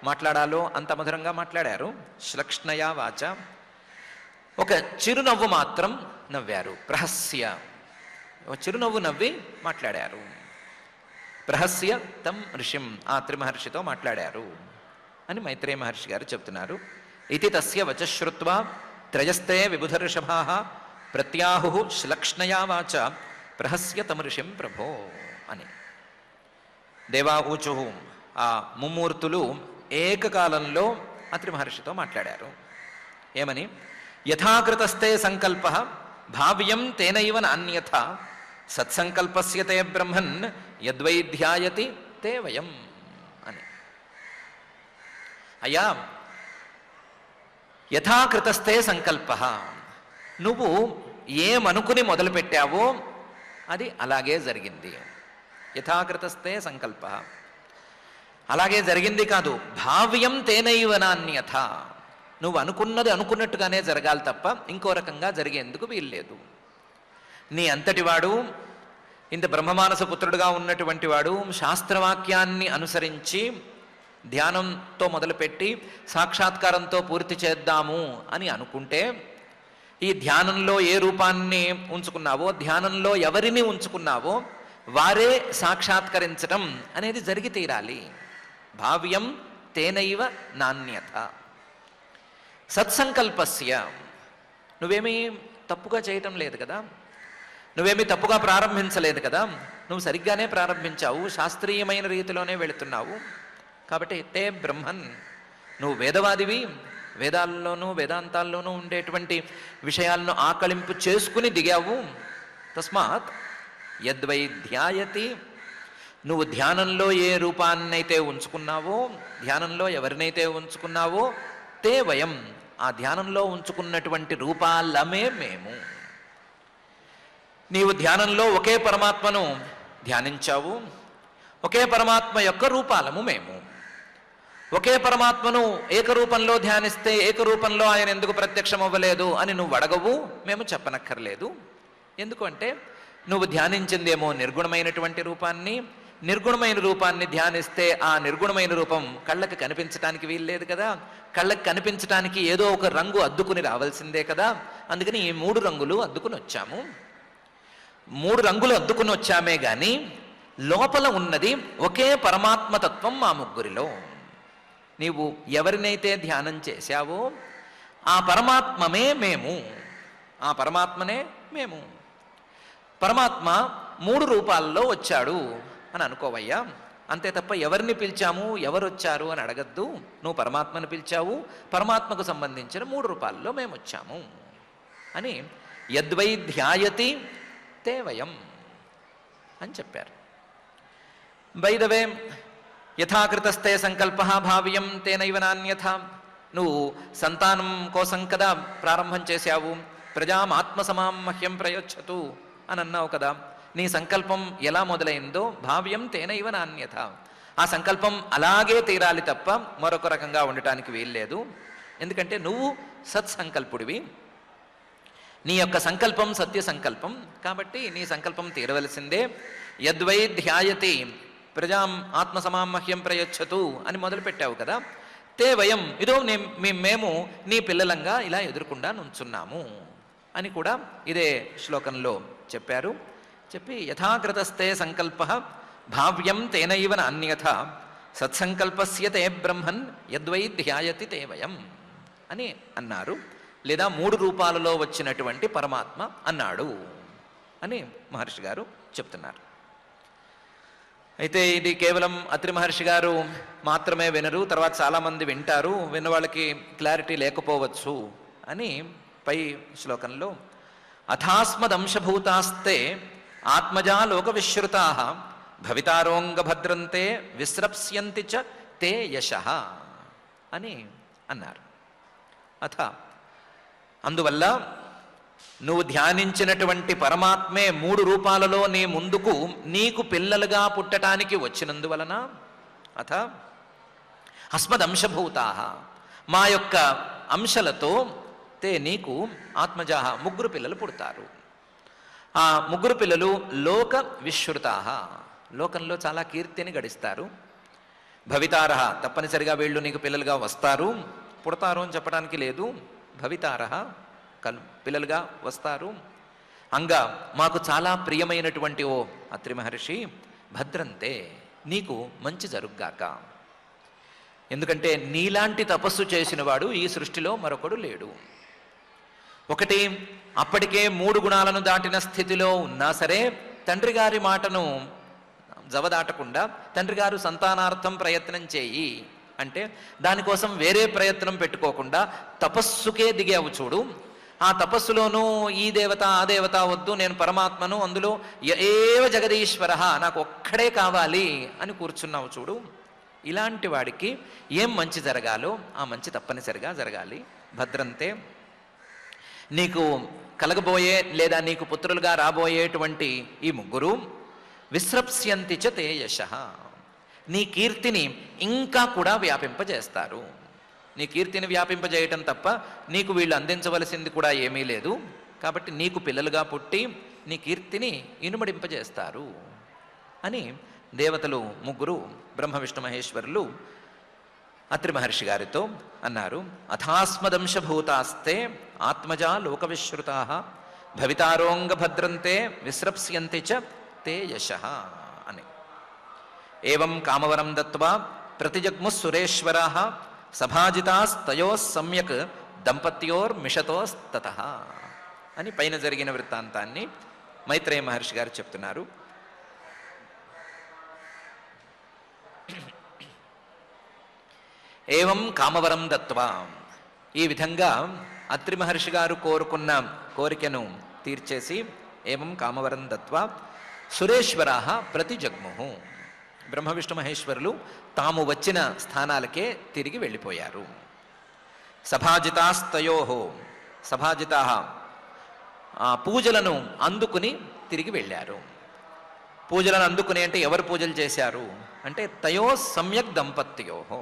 Speaker 1: మాట్లాడాలో అంత మధురంగా మాట్లాడారు. శ్లక్ష్ణయా వాచ, ఒక చిరునవ్వు మాత్రం నవ్వారు. ప్రహస్య, ఒక చిరునవ్వు నవ్వి మాట్లాడారు. ప్రహస్య తం ఋషిం, ఆ అత్రి మహర్షితో మాట్లాడారు అని మైత్రేయ మహర్షి గారు చెప్తున్నారు. ఇది తస్య వచశ్రుత్వా త్రయస్తే విబుధ ఋషభా ప్రత్యాహు శ్లక్ష్ణయా వాచ ప్రహస్య తం ఋషిం ప్రభో అని. దేవా ఊచు, ఆ ముమ్మూర్తులు ఏకకాలంలో అత్రి మహర్షితో మాట్లాడారు. ఏమని? యథాకృతస్తే సంకల్ప భావ్యం తేనైవ నాన్యథ సత్సంకల్పస్య తే బ్రహ్మన్ యద్వై ధ్యాయతి తే వయం అని. అయ్యా, యథాకృతస్తే సంకల్ప, నువ్వు ఏమనుకుని మొదలుపెట్టావో అది అలాగే జరిగింది. యథాకృతస్తే సంకల్ప, అలాగే జరిగింది కాదు. భావ్యం తేనైవ నాన్యథ, నువ్వు అనుకున్నది అనుకున్నట్టుగానే జరగాలి తప్ప ఇంకో రకంగా జరిగేందుకు వీల్లేదు. నీ అంతటి వాడు, ఇంత బ్రహ్మమానస పుత్రుడుగా ఉన్నటువంటి వాడు శాస్త్రవాక్యాన్ని అనుసరించి ధ్యానంతో మొదలుపెట్టి సాక్షాత్కారంతో పూర్తి చేద్దాము అని అనుకుంటే, ఈ ధ్యానంలో ఏ రూపాన్ని ఉంచుకున్నావో, ధ్యానంలో ఎవరిని ఉంచుకున్నావో వారే సాక్షాత్కరించటం అనేది జరిగి తీరాలి. భావ్యం తేనైవ నాణ్యత. సత్సంకల్పస్య, నువ్వేమీ తప్పుగా చేయటం లేదు కదా, నువ్వేమీ తప్పుగా ప్రారంభించలేదు కదా, నువ్వు సరిగ్గానే ప్రారంభించావు, శాస్త్రీయమైన రీతిలోనే వెళుతున్నావు. కాబట్టి తే బ్రహ్మన్, నువ్వు వేదవాదివి, వేదాల్లోనూ వేదాంతాల్లోనూ ఉండేటువంటి విషయాలను ఆకళింపు చేసుకుని దిగావు. తస్మాత్ యద్వై ధ్యాయతి, నువ్వు ధ్యానంలో ఏ రూపాన్నైతే ఉంచుకున్నావో, ధ్యానంలో ఎవరినైతే ఉంచుకున్నావో, తే వయం, ఆ ధ్యానంలో ఉంచుకున్నటువంటి రూపాలమే మేము. నీవు ధ్యానంలో ఒకే పరమాత్మను ధ్యానించావు, ఒకే పరమాత్మ యొక్క రూపాలము మేము. ఒకే పరమాత్మను ఏకరూపంలో ధ్యానిస్తే ఏకరూపంలో ఆయన ఎందుకు ప్రత్యక్షం అవ్వలేదు అని నువ్వు అడగవు, మేము చెప్పనక్కర్లేదు. ఎందుకంటే నువ్వు ధ్యానించిందేమో నిర్గుణమైనటువంటి రూపాన్ని, నిర్గుణమైన రూపాన్ని ధ్యానిస్తే ఆ నిర్గుణమైన రూపం కళ్ళకి కనిపించటానికి వీల్లేదు కదా, కళ్ళకి కనిపించటానికి ఏదో ఒక రంగు అద్దుకుని రావాల్సిందే కదా. అందుకని ఈ 3 రంగులు అద్దుకుని వచ్చాము. 3 రంగులు అద్దుకుని వచ్చామే గాని లోపల ఉన్నది ఒకే పరమాత్మతత్వం మా ముగ్గురిలో. నీవు ఎవరినైతే ధ్యానం చేశావో ఆ పరమాత్మమే మేము, ఆ పరమాత్మనే మేము. పరమాత్మ 3 రూపాల్లో వచ్చాడు అని అనుకోవయ్యా, అంతే తప్ప ఎవరిని పిలిచాము, ఎవరు వచ్చారు అని అడగద్దు. నువ్వు పరమాత్మను పిలిచావు, పరమాత్మకు సంబంధించిన 3 రూపాల్లో మేము వచ్చాము అని యద్వై ధ్యాయతి తే వయం అని చెప్పారు. బై ద వే, యథాకృతస్తే సంకల్ప భావ్యం తేనైవ నాన్యథ, నువ్వు సంతానం కోసం కదా ప్రారంభం చేశావు. ప్రజాం ఆత్మసమాం మహ్యం ప్రయచ్చతు అని అన్నావు కదా. నీ సంకల్పం ఎలా మొదలైందో భావ్యం తేనైవ నాన్యథ, ఆ సంకల్పం అలాగే తీరాలి తప్ప మరొక రకంగా ఉండటానికి వీల్లేదు. ఎందుకంటే నువ్వు సత్సంకల్పుడివి, నీ యొక్క సంకల్పం సత్య సంకల్పం, కాబట్టి నీ సంకల్పం తీరవలసిందే. యద్వై ధ్యాయతి ప్రజాం ఆత్మసమాం మహ్యం ప్రయచ్చతు అని మొదలుపెట్టావు కదా. తే వయం, ఇదో మేము నీ పిల్లలంగా ఇలా ఎదురుకుండా నుంచున్నాము అని కూడా ఇదే శ్లోకంలో చెప్పారు. చెప్పి యథాకృతస్తే సంకల్ప భావ్యం తేనైవ నాన్యథ సత్సంకల్పస్య తే బ్రహ్మన్ యద్వై ధ్యాయతి తే వయం అని అన్నారు. లేదా 3 రూపాలలో వచ్చినటువంటి పరమాత్మ అన్నాడు అని మహర్షి గారు చెప్తున్నారు. అయితే ఇది కేవలం అత్రి మహర్షి గారు మాత్రమే వినరు, తర్వాత చాలామంది వింటారు, విన్న వాళ్ళకి క్లారిటీ లేకపోవచ్చు అని పై శ్లోకంలో అథాస్మదంశభూతాస్తే ఆత్మజా లోక విశ్రుతా భవితారోంగభద్రంతే విస్రప్స్యంతి చ తే యశః అని అన్నారు. అథ, అందువల్ల నువ్వు ధ్యానించినటువంటి పరమాత్మే 3 రూపాలలో నీ ముందుకు నీకు పిల్లలుగా పుట్టడానికి వచ్చినందువలన, అథ అస్మదంశభూతా, మా యొక్క అంశలతో తే నీకు ఆత్మజాహ ముగ్గురు పిల్లలు పుడతారు. ఆ ముగ్గురు పిల్లలు లోక విశ్రుతాహ, లోకంలో చాలా కీర్తిని గడిస్తారు. భవితారహ, తప్పనిసరిగా వీళ్ళు నీకు పిల్లలుగా వస్తారు. పుడతారు అని చెప్పడానికి లేదు, భవితారహ పిల్లలుగా వస్తారు. అంగా మాకు చాలా ప్రియమైనటువంటి ఓ అత్రి మహర్షి, భద్రంతే నీకు మంచి జరుగ్గాక. ఎందుకంటే నీలాంటి తపస్సు చేసినవాడు ఈ సృష్టిలో మరొకడు లేడు. ఒకటి, అప్పటికే 3 గుణాలను దాటిన స్థితిలో ఉన్నా సరే తండ్రి గారి మాటను జవదాటకుండా తండ్రి గారు సంతానార్థం ప్రయత్నం చేయి అంటే దానికోసం వేరే ప్రయత్నం పెట్టుకోకుండా తపస్సుకే దిగావు చూడు. ఆ తపస్సులోనూ ఈ దేవత ఆ దేవత వద్దు, నేను పరమాత్మను, అందులో ఏవ జగదీశ్వర, నాకు ఒక్కడే కావాలి అని కూర్చున్నావు చూడు. ఇలాంటి వాడికి ఏం మంచి జరగాలో ఆ మంచి తప్పనిసరిగా జరగాలి. భద్రంతే నీకు కలగబోయే లేదా నీకు పుత్రులుగా రాబోయేటువంటి ఈ ముగ్గురు విస్రప్స్యంతి చ తే యశః, నీ కీర్తిని ఇంకా కూడా వ్యాపింపజేస్తారు. నీ కీర్తిని వ్యాపింపజేయటం తప్ప నీకు వీళ్ళు అందించవలసింది కూడా ఏమీ లేదు. కాబట్టి నీకు పిల్లలుగా పుట్టి నీ కీర్తిని ఇనుమడింపజేస్తారు అని దేవతలు ముగ్గురు బ్రహ్మ విష్ణు మహేశ్వరులు అత్రి మహర్షి గారితో అన్నారు. అథాస్మదంశభూతాస్తే ఆత్మజా లోకవిశ్రుతా భవితారోంగ భద్రంతే విస్రప్స్యంతి చ తే యశః అని. ఏవం కామవరం దత్వా ప్రతిజగ్ము సురేశ్వరాః సభాజితాస్తయోస్ సమ్యక్ దంపత్యోర్మిషతోస్తతః అని పైన జరిగిన వృత్తాంతాన్ని మైత్రేయ మహర్షి గారు చెప్తున్నారు. ఏవం కామవరం దత్వా, ఈ విధంగా అత్రి మహర్షి గారు కోరుకున్న కోరికను తీర్చేసి ఏవం కామవరం దత్వా సురేశ్వరాః ప్రతిజగ్ముః, బ్రహ్మ విష్ణు మహేశ్వరులు తాము వచ్చిన స్థానాలకే తిరిగి వెళ్ళిపోయారు. సభాజితాస్తయోః, సభాజితాః పూజలను అందుకుని తిరిగి వెళ్ళారు. పూజలను అందుకుని అంటే ఎవరు పూజలు చేశారు అంటే తయో సమ్యక్ దంపత్యోః,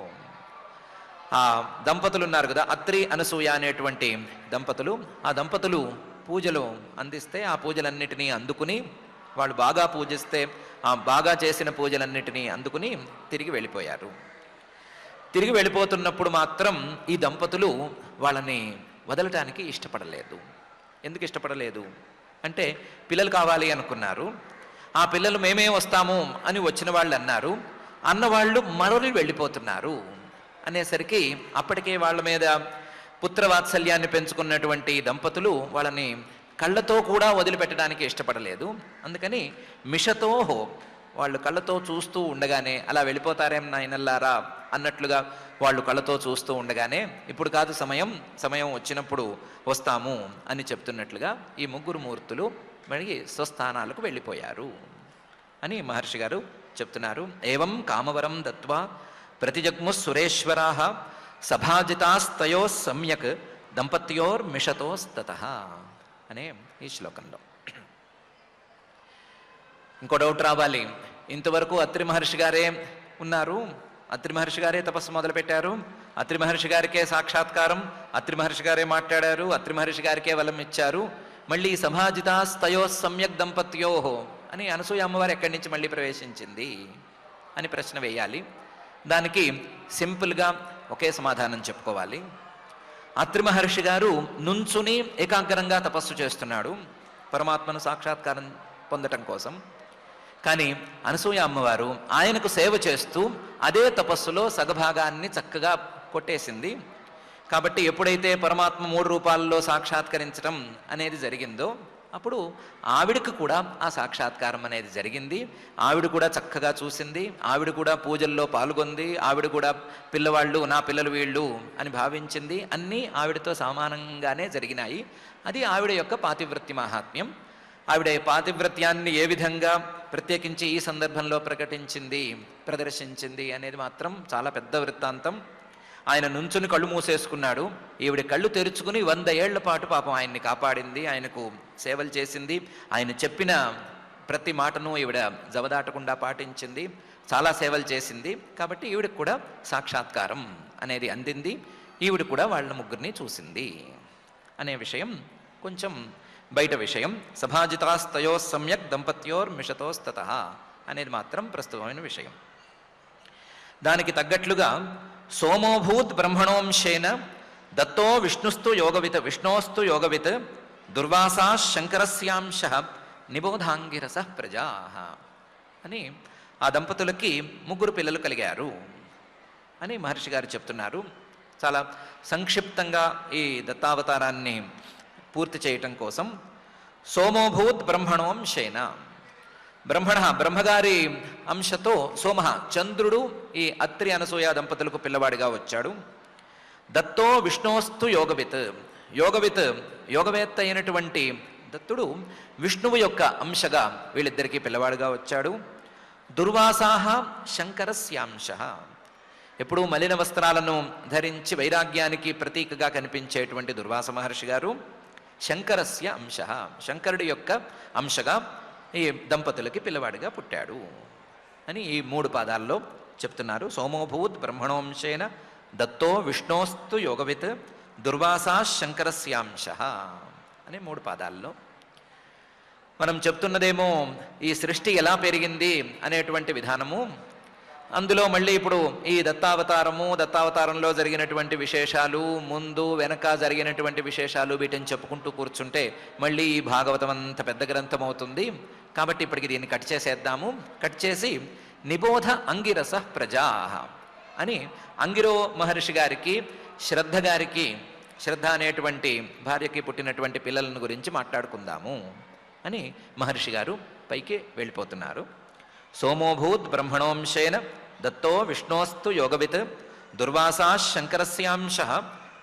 Speaker 1: ఆ దంపతులు ఉన్నారు కదా అత్రి అనసూయ అనేటువంటి దంపతులు, ఆ దంపతులు పూజలు అందిస్తే ఆ పూజలన్నిటినీ అందుకుని వాళ్ళు బాగా పూజిస్తే ఆ బాగా చేసిన పూజలన్నిటినీ అందుకుని తిరిగి వెళ్ళిపోయారు. తిరిగి వెళ్ళిపోతున్నప్పుడు మాత్రం ఈ దంపతులు వాళ్ళని వదలటానికి ఇష్టపడలేదు. ఎందుకు ఇష్టపడలేదు అంటే పిల్లలు కావాలి అనుకున్నారు. ఆ పిల్లలు మేమే వస్తాము అని వచ్చిన వాళ్ళు అన్నారు. అన్నవాళ్ళు మరొని వెళ్ళిపోతున్నారు అనేసరికి అప్పటికే వాళ్ళ మీద పుత్రవాత్సల్యాన్ని పెంచుకున్నటువంటి దంపతులు వాళ్ళని కళ్ళతో కూడా వదిలిపెట్టడానికి ఇష్టపడలేదు. అందుకని మిషతోహో, వాళ్ళు కళ్ళతో చూస్తూ ఉండగానే అలా వెళ్ళిపోతారేం నాయనల్లారా అన్నట్లుగా వాళ్ళు కళ్ళతో చూస్తూ ఉండగానే ఇప్పుడు కాదు సమయం, సమయం వచ్చినప్పుడు వస్తాము అని చెప్తున్నట్లుగా ఈ ముగ్గురు మూర్తులు మళ్ళీ స్వస్థానాలకు వెళ్ళిపోయారు అని మహర్షి గారు చెప్తున్నారు. ఏవం కామవరం దత్వా ప్రతిజగ్ము సురేశ్వరాః సభాజితాస్తయో సమ్యక్ దంపత్యోర్మిషతోస్తతః అనే ఈ శ్లోకంలో. ఇంకో డౌట్ రావాలి. ఇంతవరకు అత్రి మహర్షి గారే ఉన్నారు, అత్రి మహర్షి గారే తపస్సు మొదలుపెట్టారు, అత్రి మహర్షి గారికే సాక్షాత్కారం, అత్రి మహర్షి గారే మాట్లాడారు, అత్రి మహర్షి గారికే వలం ఇచ్చారు. మళ్ళీ సభాజితాస్తయో సమ్యక్ దంపత్యోహో అని అనసూయ అమ్మవారు ఎక్కడి నుంచి మళ్ళీ ప్రవేశించింది అని ప్రశ్న వేయాలి. దానికి సింపుల్గా ఒకే సమాధానం చెప్పుకోవాలి. అత్రి మహర్షి గారు నుంచుని ఏకాగ్రంగా తపస్సు చేస్తున్నాడు పరమాత్మను సాక్షాత్కారం పొందటం కోసం. కానీ అనసూయ అమ్మవారు ఆయనకు సేవ చేస్తూ అదే తపస్సులో సగభాగాన్ని చక్కగా కొట్టేసింది. కాబట్టి ఎప్పుడైతే పరమాత్మ 3 రూపాల్లో సాక్షాత్కరించడం అనేది జరిగిందో అప్పుడు ఆవిడకు కూడా ఆ సాక్షాత్కారం అనేది జరిగింది. ఆవిడ కూడా చక్కగా చూసింది, ఆవిడ కూడా పూజల్లో పాల్గొంది, ఆవిడ కూడా పిల్లవాళ్ళు నా పిల్లలు వీళ్ళు అని భావించింది. అన్నీ ఆవిడతో సమానంగానే జరిగినాయి. అది ఆవిడ యొక్క పాతివ్రత్య మహాత్మ్యం. ఆవిడ పాతివ్రత్యాన్ని ఏ విధంగా ప్రత్యేకించి ఈ సందర్భంలో ప్రకటించింది, ప్రదర్శించింది అనేది మాత్రం చాలా పెద్ద వృత్తాంతం. ఆయన నుంచుని కళ్ళు మూసేసుకున్నాడు, ఈవిడ కళ్ళు తెరుచుకుని 100 ఏళ్ల పాటు పాపం ఆయన్ని కాపాడింది, ఆయనకు సేవలు చేసింది. ఆయన చెప్పిన ప్రతి మాటను ఈవిడ జవదాటకుండా పాటించింది, చాలా సేవలు చేసింది. కాబట్టి ఈవిడకు కూడా సాక్షాత్కారం అనేది అందింది. ఈవిడ కూడా వాళ్ళ ముగ్గురిని చూసింది అనే విషయం కొంచెం బయట విషయం. సభాజితాస్తయో సమ్యక్ దంపత్యోర్మిషతోస్తత అనేది మాత్రం ప్రస్తుతమైన విషయం. దానికి తగ్గట్లుగా సోమోభూత్ బ్రహ్మణోంశేన దత్తో విష్ణోస్తు యోగవిత్ దుర్వాసా శంకరస్యాంశ నిబోధాంగిరస ప్రజా అని ఆ దంపతులకి 3 పిల్లలు కలిగారు అని మహర్షి గారు చెప్తున్నారు. చాలా సంక్షిప్తంగా ఈ దత్తావతారాన్ని పూర్తి చేయటం కోసం సోమోభూత్ బ్రహ్మణోంశేన, బ్రహ్మగారి అంశతో సోమ చంద్రుడు ఈ అత్రి అనసూయ దంపతులకు పిల్లవాడిగా వచ్చాడు. దత్తో విష్ణోస్తు యోగవేత్త అయినటువంటి దత్తుడు విష్ణువు యొక్క అంశగా వీళ్ళిద్దరికీ పిల్లవాడుగా వచ్చాడు. దుర్వాసాహ శంకరస్యాంశ, ఎప్పుడూ మలిన వస్త్రాలను ధరించి వైరాగ్యానికి ప్రతీకగా కనిపించేటువంటి దుర్వాస మహర్షి గారు శంకరస్య అంశ, శంకరుడి యొక్క అంశగా ఈ దంపతులకి పిల్లవాడిగా పుట్టాడు అని ఈ 3 పాదాల్లో చెప్తున్నారు. సోమోభూత్ బ్రహ్మణోంశేన దత్తో విష్ణోస్తు యోగవిత్ దుర్వాసా శంకరస్యాంశ అని 3 పాదాల్లో. మనం చెప్తున్నదేమో ఈ సృష్టి ఎలా పెరిగింది అనేటువంటి విధానము. అందులో మళ్ళీ ఇప్పుడు ఈ దత్తావతారంలో జరిగినటువంటి విశేషాలు, ముందు వెనక జరిగినటువంటి విశేషాలు, వీటిని చెప్పుకుంటూ కూర్చుంటే మళ్ళీ ఈ భాగవతం అంత పెద్ద గ్రంథం అవుతుంది. కాబట్టి ఇప్పటికి దీన్ని కట్ చేసేద్దాము. కట్ చేసి నిబోధ అంగిరస ప్రజా అని అంగిరో మహర్షి గారికి శ్రద్ధ అనేటువంటి భార్యకి పుట్టినటువంటి పిల్లలను గురించి మాట్లాడుకుందాము అని మహర్షి గారు పైకి వెళ్ళిపోతున్నారు. సోమోభూత్ బ్రహ్మణోంశేన దత్తో విష్ణోస్తు యోగవిత్ దుర్వాసా శంకరస్యాంశ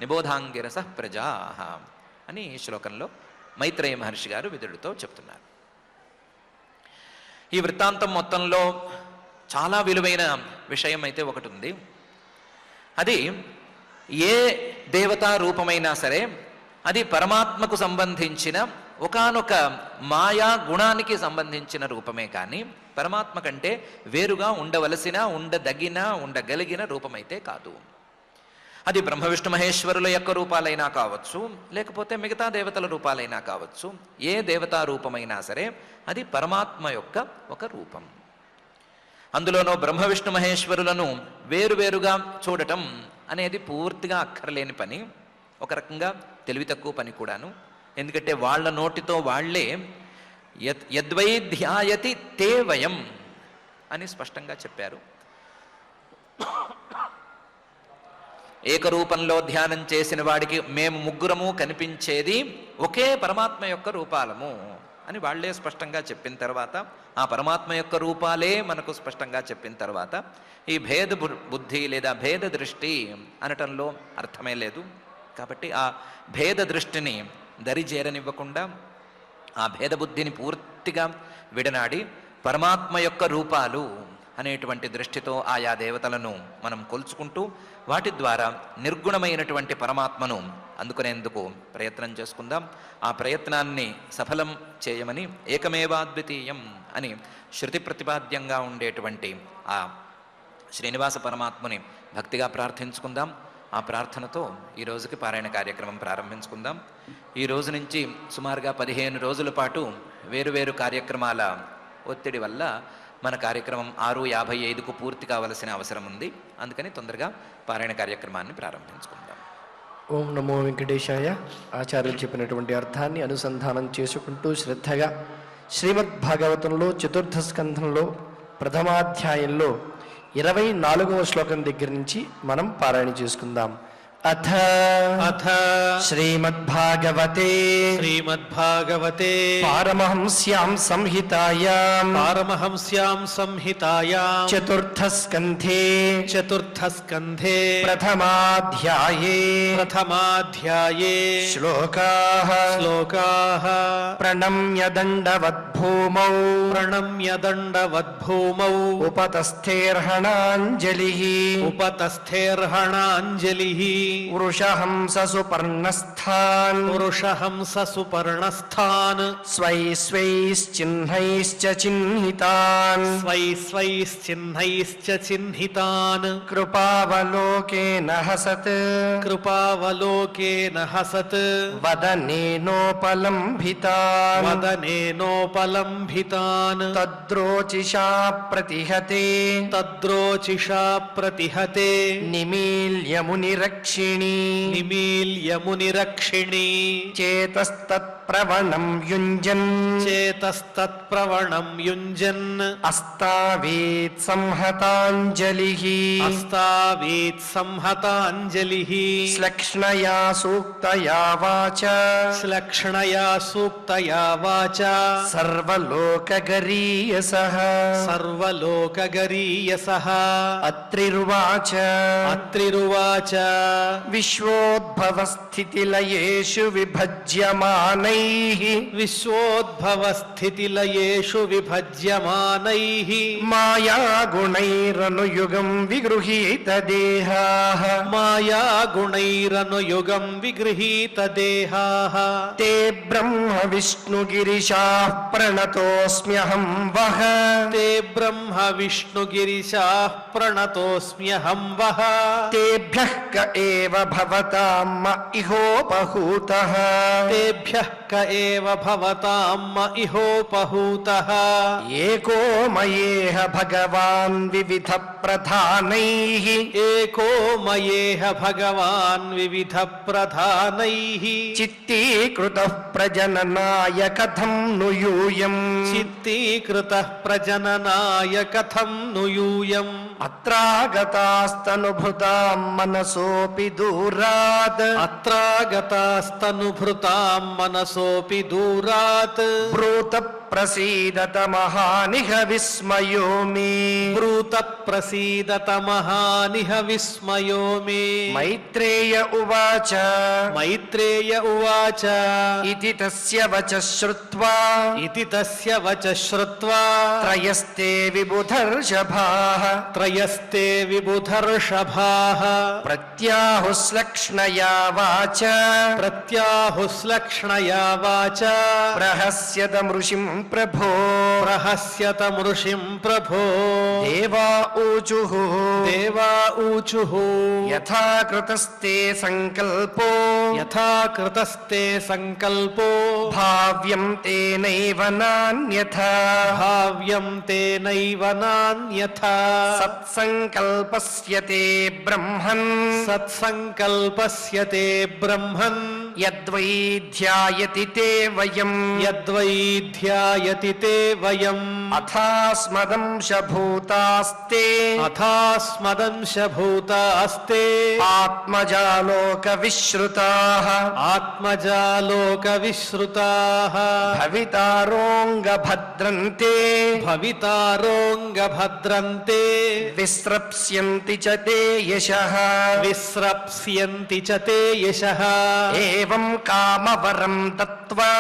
Speaker 1: నిబోధాంగిరస ప్రజా అని ఈ శ్లోకంలో మైత్రేయ మహర్షి గారు విదురుడితో చెప్తున్నారు. ఈ వృత్తాంతం మొత్తంలో చాలా విలువైన విషయం అయితే ఒకటి ఉంది. అది ఏ దేవతా రూపమైనా సరే అది పరమాత్మకు సంబంధించిన ఒకానొక మాయా గుణానికి సంబంధించిన రూపమే కానీ పరమాత్మ కంటే వేరుగా ఉండవలసిన, ఉండగలిగిన రూపమైతే కాదు. అది బ్రహ్మ విష్ణు మహేశ్వరుల యొక్క రూపాలైనా కావచ్చు, లేకపోతే మిగతా దేవతల రూపాలైనా కావచ్చు. ఏ దేవతా రూపమైనా సరే అది పరమాత్మ యొక్క ఒక రూపం. అందులోనూ బ్రహ్మ విష్ణు మహేశ్వరులను వేరువేరుగా చూడటం అనేది పూర్తిగా అక్కర్లేని పని, ఒక రకంగా తెలివి తక్కువ పని కూడాను. ఎందుకంటే వాళ్ళ నోటితో వాళ్లే యద్వై ధ్యాయతి తే వయం అని స్పష్టంగా చెప్పారు. ఏకరూపంలో ధ్యానం చేసిన వాడికి మేము ముగ్గురము కనిపించేది ఒకే పరమాత్మ యొక్క రూపాలము అని వాళ్లే స్పష్టంగా చెప్పిన తర్వాత, ఆ పరమాత్మ యొక్క రూపాలే మనకు స్పష్టంగా చెప్పిన తర్వాత ఈ భేద బుద్ధి లేదా భేద దృష్టి అనటంలో అర్థమే లేదు. కాబట్టి ఆ భేద దృష్టిని దరిజేరనివ్వకుండా ఆ భేద బుద్ధిని పూర్తిగా విడనాడి పరమాత్మ యొక్క రూపాలు అనేటువంటి దృష్టితో ఆయా దేవతలను మనం కొలుచుకుంటూ వాటి ద్వారా నిర్గుణమైనటువంటి పరమాత్మను అందుకునేందుకు ప్రయత్నం చేసుకుందాం. ఆ ప్రయత్నాన్ని సఫలం చేయమని ఏకమేవాద్వితీయం అని శృతి ప్రతిపాద్యంగా ఉండేటువంటి ఆ శ్రీనివాస పరమాత్మని భక్తిగా ప్రార్థించుకుందాం. ఆ ప్రార్థనతో ఈ రోజుకి పారాయణ కార్యక్రమం ప్రారంభించుకుందాం. ఈ రోజు నుంచి సుమారుగా 15 రోజుల పాటు వేరువేరు కార్యక్రమాల ఒత్తిడి వల్ల మన కార్యక్రమం 6:55కు పూర్తి కావలసిన అవసరం ఉంది. అందుకని తొందరగా పారాయణ కార్యక్రమాన్ని ప్రారంభించుకుందాం.
Speaker 2: ఓం నమో వెంకటేశాయ. ఆచార్యులు చెప్పినటువంటి అర్థాన్ని అనుసంధానం చేసుకుంటూ శ్రద్ధగా శ్రీమద్భాగవతంలో 4వ స్కంధంలో ప్రథమాధ్యాయంలో 24వ శ్లోకం దగ్గర నుంచి మనం పారాయణ చేసుకుందాం. అథ శ్రీమద్భాగవతే పారమహంస్యాం సంహితాయాం చతుర్థ స్కంధే ప్రథమాధ్యాయే శ్లోకాః ప్రణమ్య దండవద్భూమౌ ఉపతస్థేర్హణాంజలిః వృషహంస సుపర్ణస్థాన్
Speaker 3: పురుషహంస సుపర్ణస్థాన్
Speaker 2: స్వై స్వైశ్చిహ్నైశ్చ చిహ్నితాన్
Speaker 3: స్వై స్వైశ్చిహ్నైశ్చ చిహ్నితాన్
Speaker 2: కృపావలోకేన హసత్
Speaker 3: కృపావలోకేన హసత్
Speaker 2: వదనేనోపలంభితాన్
Speaker 3: వదనేనోపలంభితాన్
Speaker 2: తద్రోచిషా ప్రతిహతే
Speaker 3: తద్రోచిషా ప్రతిహతే
Speaker 2: నిమీల్య మునిరక్షిణీ
Speaker 3: నిమీల్య మునిరక్షిణీ
Speaker 2: చేతస్తత్ప్రవణం యుంజన్
Speaker 3: చేతస్తత్ప్రవణం యుంజన్
Speaker 2: అస్తావేత్ సంహతాంజలిః
Speaker 3: అస్తావేత్ సంహతాంజలిః
Speaker 2: శ్లక్ష్ణయా సూక్తయా వాచ
Speaker 3: శ్లక్ష్ణయా సూక్తయా వాచా
Speaker 2: సర్వలోకగరీయసః
Speaker 3: సర్వలోకగరీయసః
Speaker 2: అత్రిర్వాచ
Speaker 3: అత్రిరువాచ
Speaker 2: విశ్వోద్భవస్థితిలయేషు విభజ్యమానైః
Speaker 3: విశ్వోద్భవస్థితిలయేషు విభజ్యమానైః
Speaker 2: మాయాగుణైరనుయుగం విగృహీతదేహాః
Speaker 3: మాయాగుణైరనుయుగం విగృహీతదేహాః
Speaker 2: తే బ్రహ్మ విష్ణుగిరిశాః ప్రణతోస్మ్యహం వః
Speaker 3: తే బ్రహ్మ విష్ణుగిరిశాః ప్రణతోస్మ్యహం వః
Speaker 2: తేభ్యః క ఏవ భవతాం మ ఇహోపహూతః
Speaker 3: తేభ్యః క ఏవ భవతాం మ ఇహోపహూతః
Speaker 2: ఏకో మయేహ భగవాన్ వివిధ ప్రధానైః
Speaker 3: ఏకో మయేహ భగవాన్ వివిధ ప్రధానైః
Speaker 2: చిత్తీకృతః ప్రజననాయ కథం ను యూయం
Speaker 3: చిత్తీకృతః ప్రజననాయ కథం ను యూయం
Speaker 2: అత్రాగతాస్తనుభృతాం మనసోపి దూరాత్
Speaker 3: అత్రాగతాస్తనుభృతాం మనసోపి దూరాత్
Speaker 2: బ్రూత ప్రసీదత మహానిహ విస్మయో మే
Speaker 3: బ్రూత ప్రసీదత మహానిహ విస్మయో మే
Speaker 2: మైత్రేయ ఉవాచ
Speaker 3: మైత్రేయ ఉవాచ
Speaker 2: ఇతి తస్య వచ శ్రుత్వా
Speaker 3: ఇతి తస్య వచ శ్రుత్వా
Speaker 2: త్రయస్తే విబుధర్షభాః
Speaker 3: త్రయస్తే విబుధర్షభాః
Speaker 2: ప్రత్యాహుశ్లక్ష్ణయా వాచ
Speaker 3: ప్రత్యాహుశ్లక్ష్ణయా వాచ
Speaker 2: ప్రహస్యతమృషిం ప్రభో
Speaker 3: ప్రహస్యతమృషిం ప్రభో
Speaker 2: దేవా ఊచుః
Speaker 3: దేవా ఊచుః
Speaker 2: యథా కృతస్తే సంకల్పో
Speaker 3: యథా కృతస్తే సంకల్పో
Speaker 2: భావ్యం తేనైవ నాన్యథా
Speaker 3: భావ్యం తేనైవ నాన్యథా
Speaker 2: సత్సంకల్పస్య తే బ్రహ్మన్
Speaker 3: సత్సంకల్పస్య తే బ్రహ్మన్
Speaker 2: యద్వై ధ్యాయతి తే వయం
Speaker 3: యద్వై ధ్యాయతి తే వయం
Speaker 2: అథాస్మదంశభూతాస్తే
Speaker 3: అథాస్మదంశభూతాస్తే
Speaker 2: ఆత్మజాలోక విశ్రుతాః
Speaker 3: ఆత్మజాలోక విశ్రుతాః
Speaker 2: భవితారోంగ భద్రంతే
Speaker 3: భవితారోంగ భద్రంతే
Speaker 2: విస్రప్స్యంతి చ తే యశః
Speaker 3: విస్రప్స్యంతి చ తే యశః
Speaker 2: ఏవం కామవరం దత్వా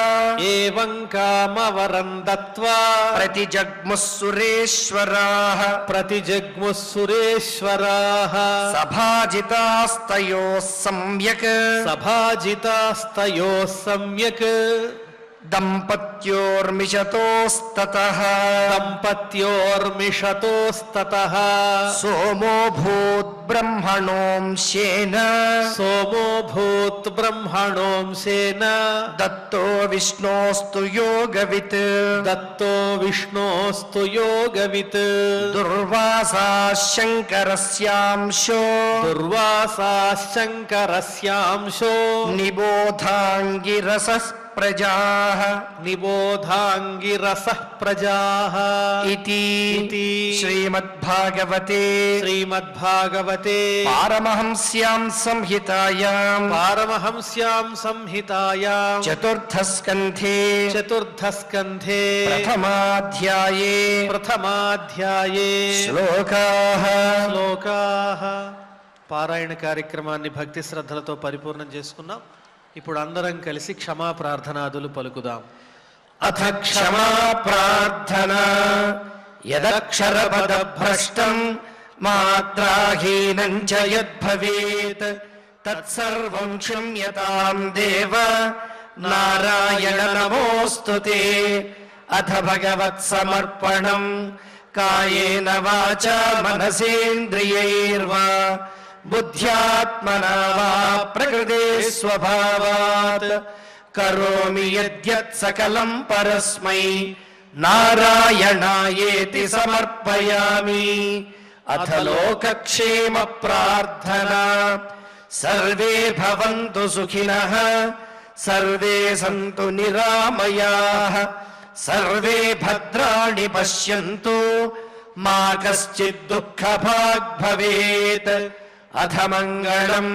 Speaker 3: ఏవం కామవరం దత్వా
Speaker 2: ప్రతిజగ్ముః సురేశ్వరాః
Speaker 3: ప్రతిజగ్ముః సురేశ్వరాః
Speaker 2: సభాజితాస్తయోః సమ్యక్
Speaker 3: సభాజితాస్తయోః సమ్యక్
Speaker 2: దంపత్యోర్మిషతోస్తతః
Speaker 3: దంపత్యోర్మిషతోస్తతః
Speaker 2: సోమో భూద్బ్రహ్మణోంశేన
Speaker 3: సోమో భూత్ బ్రహ్మణోంశేన
Speaker 2: దత్తో విష్ణోస్తు యోగవిత్
Speaker 3: దత్తో విష్ణోస్తు యోగవిత్
Speaker 2: దుర్వాసా శంకరస్యాంశో
Speaker 3: దుర్వాసా శంకరస్యాంశో
Speaker 2: నిబోధాంగిరసః ప్రజాః
Speaker 3: నిబోధాంగిరసః ప్రజాః
Speaker 2: ఇతి
Speaker 3: ఇతి
Speaker 2: శ్రీమద్భాగవతే
Speaker 3: శ్రీమద్భాగవతే
Speaker 2: పారమహంస్యాం సంహితాయాం
Speaker 3: పారమహంస్యాం సంహితాయాం
Speaker 2: చతుర్థస్కంధే
Speaker 3: చతుర్థస్కంధే
Speaker 2: ప్రథమాధ్యాయే
Speaker 3: ప్రథమాధ్యాయే
Speaker 2: శ్లోకాః
Speaker 3: శ్లోకాః పారాయణ కార్యక్రమాన్ని భక్తి శ్రద్ధలతో పరిపూర్ణం చేసుకున్నాం. ఇప్పుడు అందరం కలిసి క్షమా ప్రార్థనాదులు పలుకుదాం.
Speaker 2: అథ క్షమా ప్రార్థనా యదక్షరపదభ్రష్టం మాత్రాహీనం చ యద్భవేత్ తత్సర్వం క్షమ్యతాం దేవ నారాయణ నమోస్తుతే. అథ భగవత్ సమర్పణం కాయేన వాచా మనసేంద్రియైర్వా బుద్ధ్యాత్మనా వా ప్రకృతే స్వభావాత్ కరోమి యద్యత్ సకలం పరస్మై నారాయణాయేతి సమర్పయామి. అథ లోకక్షేమ ప్రార్థనా సర్వే భవంతు సుఖినః సర్వే సంతు నిరామయాః సర్వే భద్రాణి పశ్యంతు మా కశ్చిద్ దుఃఖభాగ్ భవేత్. అథ మంగళం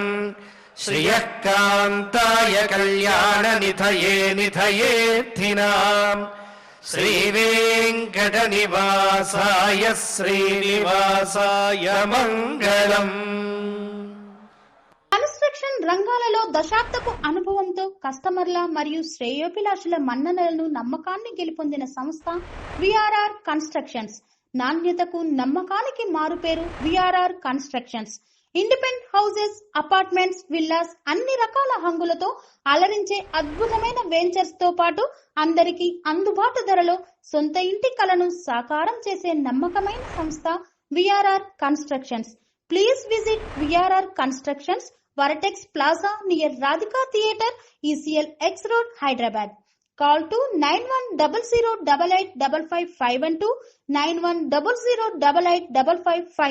Speaker 2: శ్రియః కాంతాయ కళ్యాణ నిధయే నిధయేర్థినాం శ్రీవేంకట నివాసాయ శ్రీనివాసాయ మంగళం.
Speaker 4: కన్స్ట్రక్షన్ రంగాలలో దశాబ్దపు అనుభవంతో కస్టమర్ల మరియు శ్రేయోభిలాషుల మన్ననలను నమ్మకాన్ని గెలుపొందిన సంస్థ విఆర్ఆర్ కన్స్ట్రక్షన్స్. నాణ్యతకు నమ్మకానికి మారుపేరు VRR constructions. Independent houses, apartments, villas అన్ని రకాల హంగులతో అలరించే అద్భుతమైన వెంచర్స్ తో పాటు అందరికీ అందుబాటు ధరలో సొంత ఇంటి కలను సాకారం చేసే నమ్మకమైన సంస్థ VRR constructions. Please visit VRR constructions, Varatex Plaza near Radhika Theatre, ECL X Road, Hyderabad. Call to 910088555512, 9100885559.